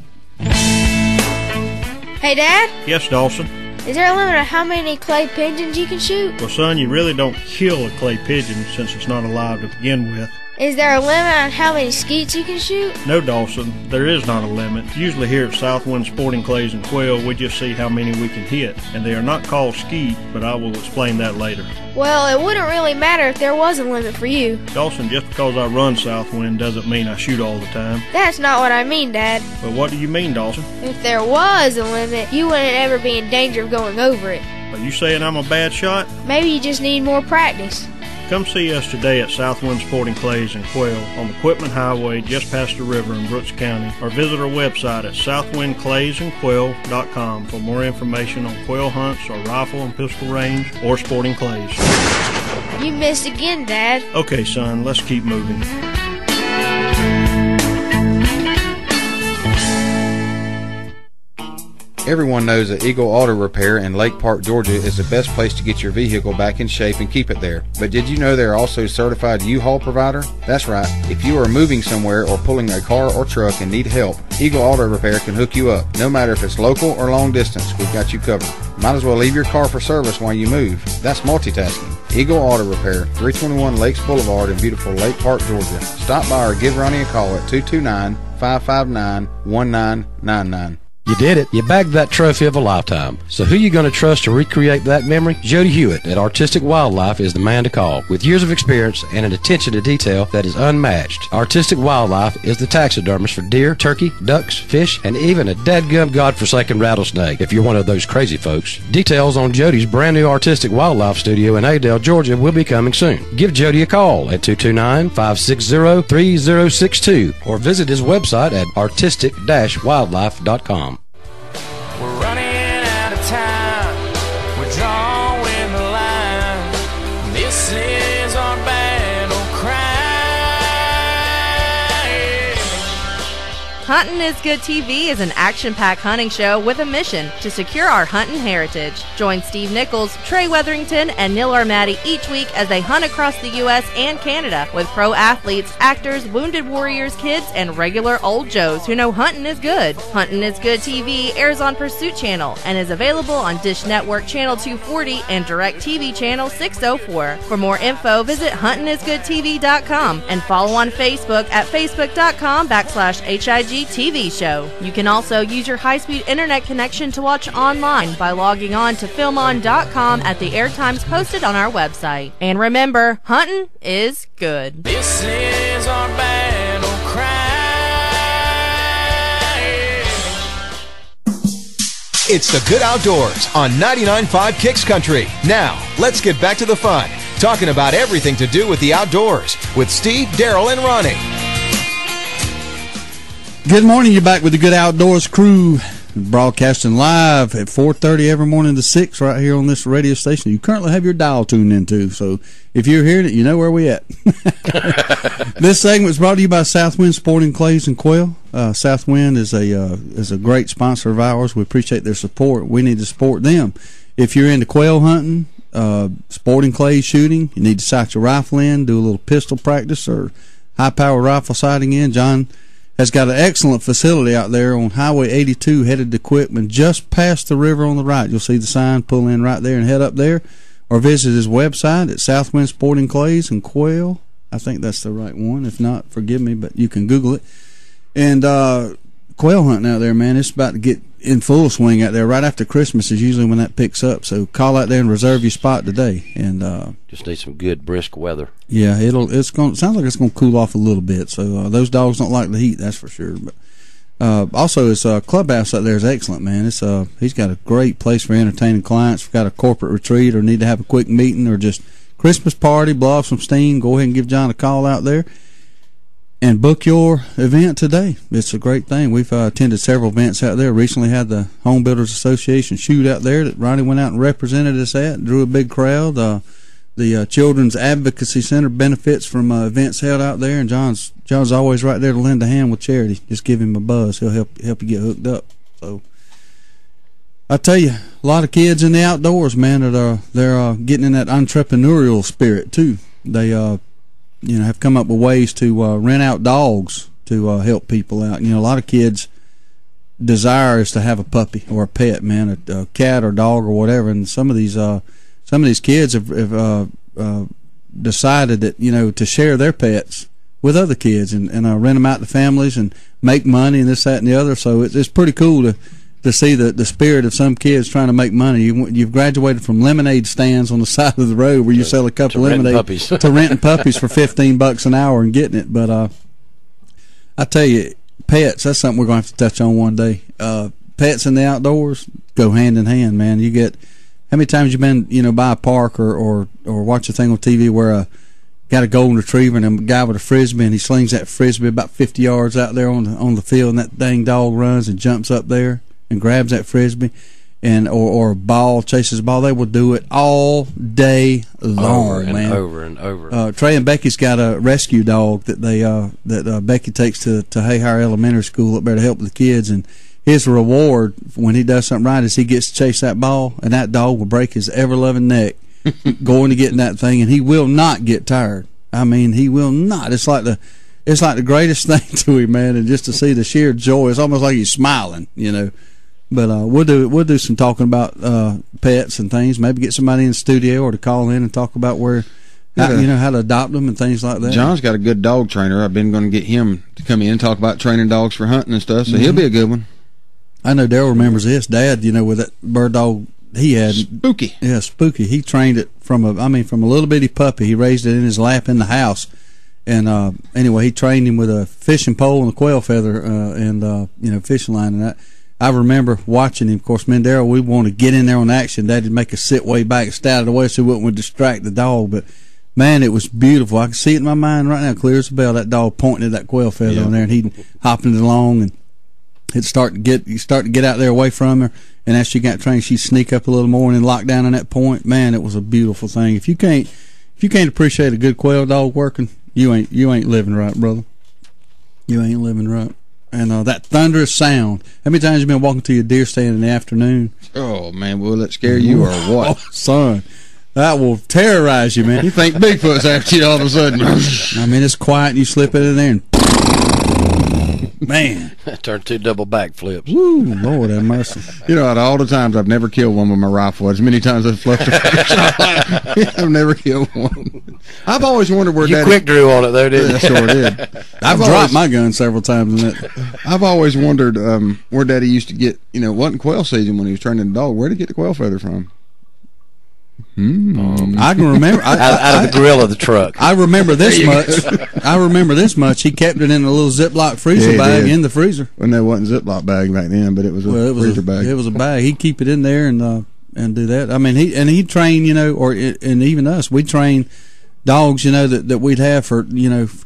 Hey, Dad? Yes, Dawson? Is there a limit on how many clay pigeons you can shoot? Well, son, you really don't kill a clay pigeon since it's not alive to begin with. Is there a limit on how many skeets you can shoot? No, Dawson, there is not a limit. Usually here at Southwind Sporting Clays and Quail, we just see how many we can hit. And they are not called skeet, but I will explain that later. Well, it wouldn't really matter if there was a limit for you. Dawson, just because I run Southwind doesn't mean I shoot all the time. That's not what I mean, Dad. But what do you mean, Dawson? If there was a limit, you wouldn't ever be in danger of going over it. Are you saying I'm a bad shot? Maybe you just need more practice. Come see us today at Southwind Sporting Clays and Quail on the Quitman Highway just past the river in Brooks County, or visit our website at southwindclaysandquail.com for more information on quail hunts or rifle and pistol range or sporting clays. You missed again, Dad. Okay, son, let's keep moving. Everyone knows that Eagle Auto Repair in Lake Park, Georgia is the best place to get your vehicle back in shape and keep it there. But did you know they're also a certified U-Haul provider? That's right. If you are moving somewhere or pulling a car or truck and need help, Eagle Auto Repair can hook you up. No matter if it's local or long distance, we've got you covered. Might as well leave your car for service while you move. That's multitasking. Eagle Auto Repair, 321 Lakes Boulevard in beautiful Lake Park, Georgia. Stop by or give Ronnie a call at 229-559-1999. You did it. You bagged that trophy of a lifetime. So who you going to trust to recreate that memory? Jody Hewitt at Artistic Wildlife is the man to call. With years of experience and an attention to detail that is unmatched, Artistic Wildlife is the taxidermist for deer, turkey, ducks, fish, and even a dadgum godforsaken rattlesnake, if you're one of those crazy folks. Details on Jody's brand new Artistic Wildlife studio in Adel, Georgia will be coming soon. Give Jody a call at 229-560-3062 or visit his website at artistic-wildlife.com. We're running out of time. We're drawing the line. This is our battle cry. Huntin' is Good TV is an action-packed hunting show with a mission to secure our hunting heritage. Join Steve Nichols, Trey Weatherington, and Neil Armati each week as they hunt across the U.S. and Canada with pro athletes, actors, wounded warriors, kids, and regular old Joes who know hunting is good. Huntin' is Good TV airs on Pursuit Channel and is available on Dish Network Channel 240 and DirecTV Channel 604. For more info, visit huntingisgoodtv.com and follow on Facebook at facebook.com/HIG TV show. You can also use your high-speed internet connection to watch online by logging on to filmon.com at the airtimes posted on our website. And remember, hunting is good. This is our battle cry. It's the Good Outdoors on 99.5 Kicks Country. Now, let's get back to the fun, talking about everything to do with the outdoors with Steve, Daryl, and Ronnie. Good morning. You're back with the Good Outdoors crew, broadcasting live at 4:30 every morning to 6 right here on this radio station you currently have your dial tuned into. So if you're hearing it, you know where we at. This segment is brought to you by Southwind Sporting Clays and Quail. Southwind is a great sponsor of ours. We appreciate their support. We need to support them. If you're into quail hunting, sporting clay shooting, you need to sight your rifle in, do a little pistol practice or high-power rifle sighting in. John has got an excellent facility out there on Highway 82 headed to Quitman, just past the river on the right. You'll see the sign, pull in right there and head up there, or visit his website at Southwind Sporting Clays and Quail. I think that's the right one. If not, forgive me, but you can Google it. And quail hunting out there, man, it's about to get in full swing out there. Right after Christmas is usually when that picks up, so call out there and reserve your spot today. And just need some good brisk weather. Yeah, sounds like it's gonna cool off a little bit. So those dogs don't like the heat, that's for sure. But also his clubhouse out there is excellent, man. It's he's got a great place for entertaining clients. If you've got a corporate retreat or need to have a quick meeting or just Christmas party, blow off some steam, go ahead and give John a call out there and book your event today. It's a great thing. We've attended several events out there. Recently had the Home Builders Association shoot out there that Ronnie went out and represented us at, drew a big crowd. The Children's Advocacy Center benefits from events held out there, and John's always right there to lend a hand with charity. Just give him a buzz. He'll help you get hooked up. So I tell you, a lot of kids in the outdoors, man, they're getting in that entrepreneurial spirit too. They have come up with ways to rent out dogs to help people out. A lot of kids' desire is to have a puppy or a pet, man, a cat or dog or whatever. And some of these kids have decided that to share their pets with other kids and rent them out to families and make money and this, that, and the other. So it's pretty cool to see the spirit of some kids trying to make money. You've graduated from lemonade stands on the side of the road where you sell a cup of lemonade to renting puppies for $15 an hour and getting it. But I tell you, pets, that's something we're going to have to touch on one day. Pets in the outdoors go hand in hand, man. You get, how many times you been by a park or watch a thing on TV where got a golden retriever and a guy with a frisbee and he slings that frisbee about 50 yards out there on the field, and that dang dog runs and jumps up there and grabs that frisbee, and or a ball, chases a ball. They will do it all day long, man. Over and over. Trey and Becky's got a rescue dog that Becky takes to Hayhire Elementary School up there to help the kids, and his reward when he does something right is he gets to chase that ball, and that dog will break his ever-loving neck going to getting that thing, and he will not get tired. I mean, he will not. It's like the greatest thing to him, man, and just to see the sheer joy, it's almost like he's smiling, But we'll do some talking about pets and things. Maybe get somebody in the studio or to call in and talk about how to adopt them and things like that. John's got a good dog trainer. I've been going to get him to come in and talk about training dogs for hunting and stuff. So he'll be a good one. I know Daryl remembers this. Dad, with that bird dog he had. Spooky. Yeah, Spooky. He trained it from a little bitty puppy. He raised it in his lap in the house. And anyway, he trained him with a fishing pole and a quail feather and fishing line and that. I remember watching him. Of course, me and Daryl, we wanted to get in there on action. Dad'd make us sit way back and stay out of the way so we wouldn't distract the dog. But, man, it was beautiful. I can see it in my mind right now, clear as a bell, that dog pointing at that quail feather on there, and he'd hopping it along, and you start to get out there away from her, and as she got trained, she'd sneak up a little more and then lock down on that point. Man, it was a beautiful thing. If you can't appreciate a good quail dog working, you ain't living right, brother. You ain't living right. And that thunderous sound. How many times you been walking to your deer stand in the afternoon? Oh, man, will that scare you or what? Oh, son, that will terrorize you, man. You think Bigfoot's after you all of a sudden. I mean, it's quiet, and you slip it in there, and man. Turned 2 double backflips. Woo, Lord have mercy. Out of all the times I've never killed one with my rifle, as many times I've fluffed a I've never killed one. I've always wondered where You quick drew on it, though, didn't you? I sure did. I've dropped my gun several times in it. I've always wondered where Daddy used to get, it wasn't quail season when he was training the dog. Where did he get the quail feather from? I can remember out of the grill of the truck. I remember this much. He kept it in a little Ziploc freezer bag in the freezer. Well, there wasn't Ziploc bag back then, but it was a freezer bag. It was a bag. He'd keep it in there and do that. I mean, he'd train, and even us, we'd train dogs, that we'd have for,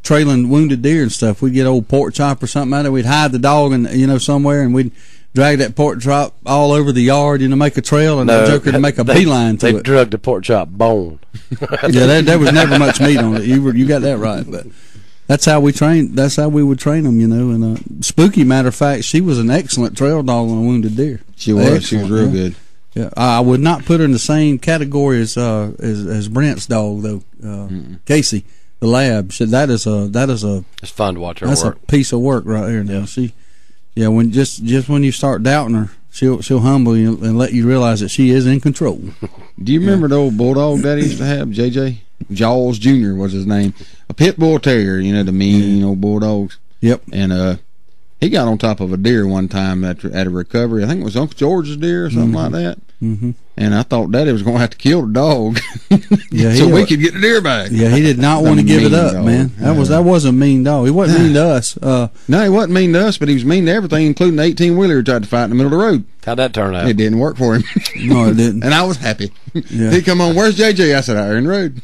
trailing wounded deer and stuff. We'd get old pork chop or something out there. We'd hide the dog and somewhere, and we'd drag that pork chop all over the yard, make a trail, and the joker to make a beeline to it. They drug the pork chop bone. Yeah, there was never much meat on it. You got that right, but that's how we trained. That's how we would train them, And Spooky, matter of fact, she was an excellent trail dog on a wounded deer. She was. Excellent, she was real good. Yeah, I would not put her in the same category as Brent's dog though. Casey, the lab. That is a. It's fun to watch her work. That's a piece of work right there. Now when just when you start doubting her, she'll humble you and let you realize that she is in control. Do you remember the old bulldog Daddy used to have? JJ Jaws Jr. was his name. A pit bull terrier, the mean old bulldogs. Yep. And he got on top of a deer one time at a recovery. I think it was Uncle George's deer or something like that. Mm-hmm. And I thought Daddy was going to have to kill the dog so we could get the deer back. Yeah, he did not want to give it up, dog. Man. That was a mean dog. He wasn't mean to us. No, he wasn't mean to us, but he was mean to everything, including the 18-wheeler he tried to fight in the middle of the road. How'd that turn out? It didn't work for him. No, it didn't. And I was happy. Yeah. He'd come on, "Where's JJ?" I said, "Out here in the road."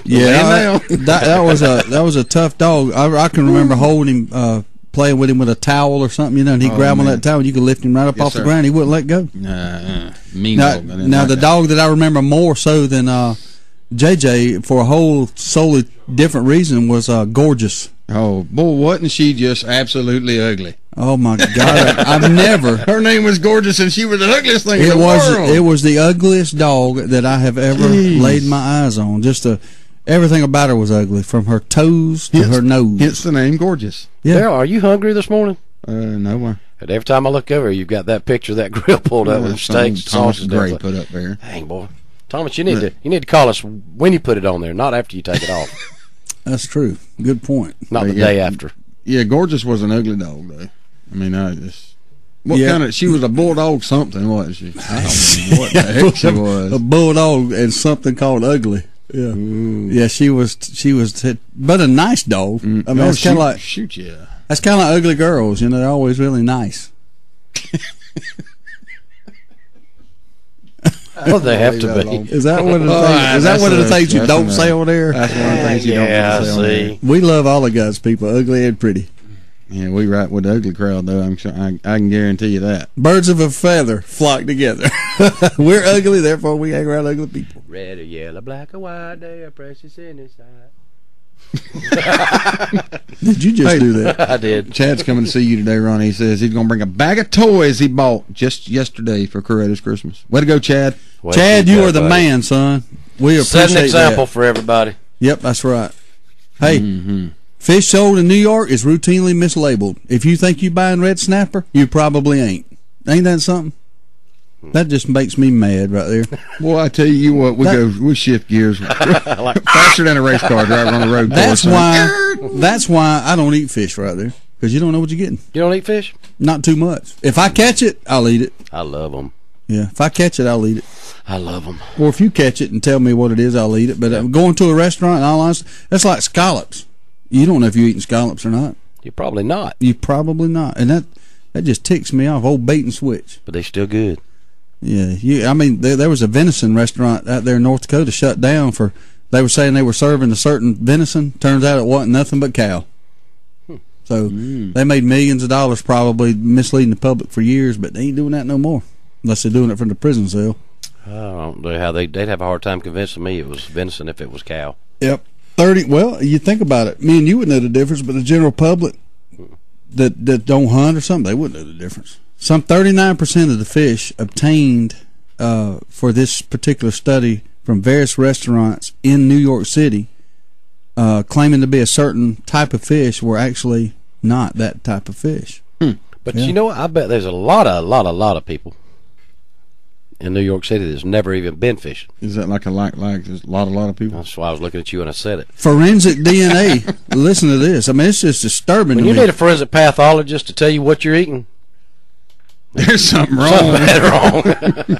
Yeah, that was a tough dog. I can remember holding him, playing with him with a towel or something, and he'd grab on that towel, and you could lift him right up off the ground. He wouldn't let go. Mean dog. Now the dog that I remember more so than JJ, for a whole solely different reason, was Gorgeous. Oh, boy, wasn't she just absolutely ugly? Oh, my God. I've never. Her name was Gorgeous, and she was the ugliest thing in the world. It was the ugliest dog that I have ever laid my eyes on. Everything about her was ugly, from her toes to her nose. Hence the name Gorgeous. Yeah. Daryl, are you hungry this morning? No. And every time I look over, you've got that picture of that grill pulled up with steaks and sausages. Gray put up there. Dang, boy. Thomas, you need to call us when you put it on there, not after you take it off. That's true. Good point. Not the day after. Yeah, Gorgeous was an ugly dog, though. I mean, she was a bulldog something, wasn't she? I don't know what the heck she was. A bulldog and something called ugly. Yeah. Ooh. Yeah, she was, but a nice dog. I mean, it's kind of like, shoot, yeah. That's kind of like ugly girls, they're always really nice. Well, they have to be. Is that one of the things you don't say on there? That's one of the things you don't say on there. We love all the guys, people, ugly and pretty. Yeah, we right with the ugly crowd, though. I'm sure I can guarantee you that. Birds of a feather flock together. We're ugly, therefore we hang around ugly people. Red or yellow, black or white, they are precious in His sight. Did you just do that? I did. Chad's coming to see you today, Ronnie. He says he's going to bring a bag of toys he bought just yesterday for Coretta's Christmas. Way to go, Chad. Chad, you are the man, son. We appreciate that. Set an example for everybody. Yep, that's right. Hey, fish sold in New York is routinely mislabeled. If you think you're buying red snapper, you probably ain't. Ain't that something? That just makes me mad right there. Well, I tell you what, we shift gears faster than a race car driver on the road. That's why I don't eat fish right there. because you don't know what you're getting. You don't eat fish? Not too much. If I catch it, I'll eat it. I love them. Yeah, if I catch it, I'll eat it. I love them. Or if you catch it and tell me what it is, I'll eat it. But I'm going to a restaurant, in all honesty, that's like scallops. You don't know if you're eating scallops or not. You're probably not. You're probably not. And that just ticks me off, old bait and switch. But they're still good. Yeah, I mean, there was a venison restaurant out there in North Dakota shut down for, they were saying they were serving a certain venison. Turns out it wasn't nothing but cow. So they made millions of dollars probably misleading the public for years, but they ain't doing that no more. Unless they're doing it from the prison cell. I don't know how they'd have a hard time convincing me it was venison if it was cow. Yep. Well, you think about it. Me and you would know the difference, but the general public that don't hunt or something, they wouldn't know the difference. Some 39% of the fish obtained for this particular study from various restaurants in New York City claiming to be a certain type of fish were actually not that type of fish. But you know what? I bet there's a lot of people in New York City that's never even been fishing. Is that like there's a lot of people? That's why I was looking at you when I said it. Forensic DNA. Listen to this. I mean, it's just disturbing when to you me. need a forensic pathologist to tell you what you're eating, there's something wrong. Something bad wrong.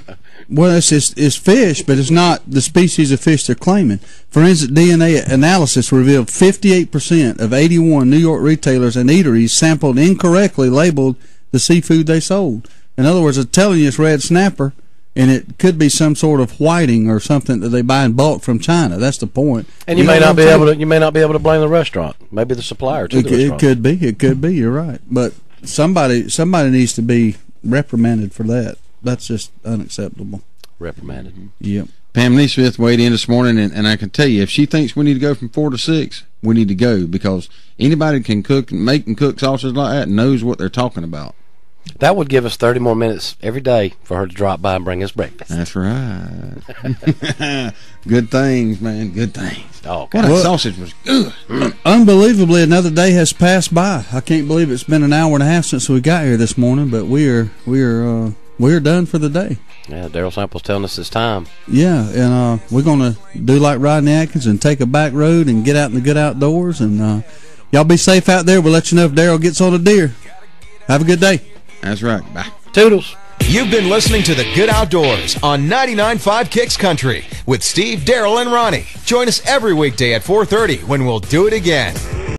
Well, it's fish, but it's not the species of fish they're claiming. Forensic DNA analysis revealed 58% of 81 New York retailers and eateries sampled incorrectly labeled the seafood they sold. In other words, they're telling you it's red snapper, and it could be some sort of whiting or something that they buy in bulk from China. That's the point. And you may not be able to blame the restaurant. Maybe the supplier to the restaurant. It could be. You're right. But somebody needs to be reprimanded for that. That's just unacceptable. Reprimanded. Yep. Pam Neesmith weighed in this morning, and I can tell you, if she thinks we need to go from 4 to 6, we need to go, because anybody can make and cook sausages like that knows what they're talking about. That would give us 30 more minutes every day for her to drop by and bring us breakfast. That's right. Good things, man. Good things. Oh, God. That sausage was good. Unbelievably, another day has passed by. I can't believe it's been an hour and a half since we got here this morning, but we're done for the day. Yeah, Daryl Sample's telling us it's time. Yeah, and we're going to do like Rodney Atkins and take a back road and get out in the good outdoors. And y'all be safe out there. We'll let you know if Daryl gets on a deer. Have a good day. That's right. Bye. Toodles. You've been listening to The Good Outdoors on 99.5 Kicks Country with Steve, Daryl, and Ronnie. Join us every weekday at 4:30 when we'll do it again.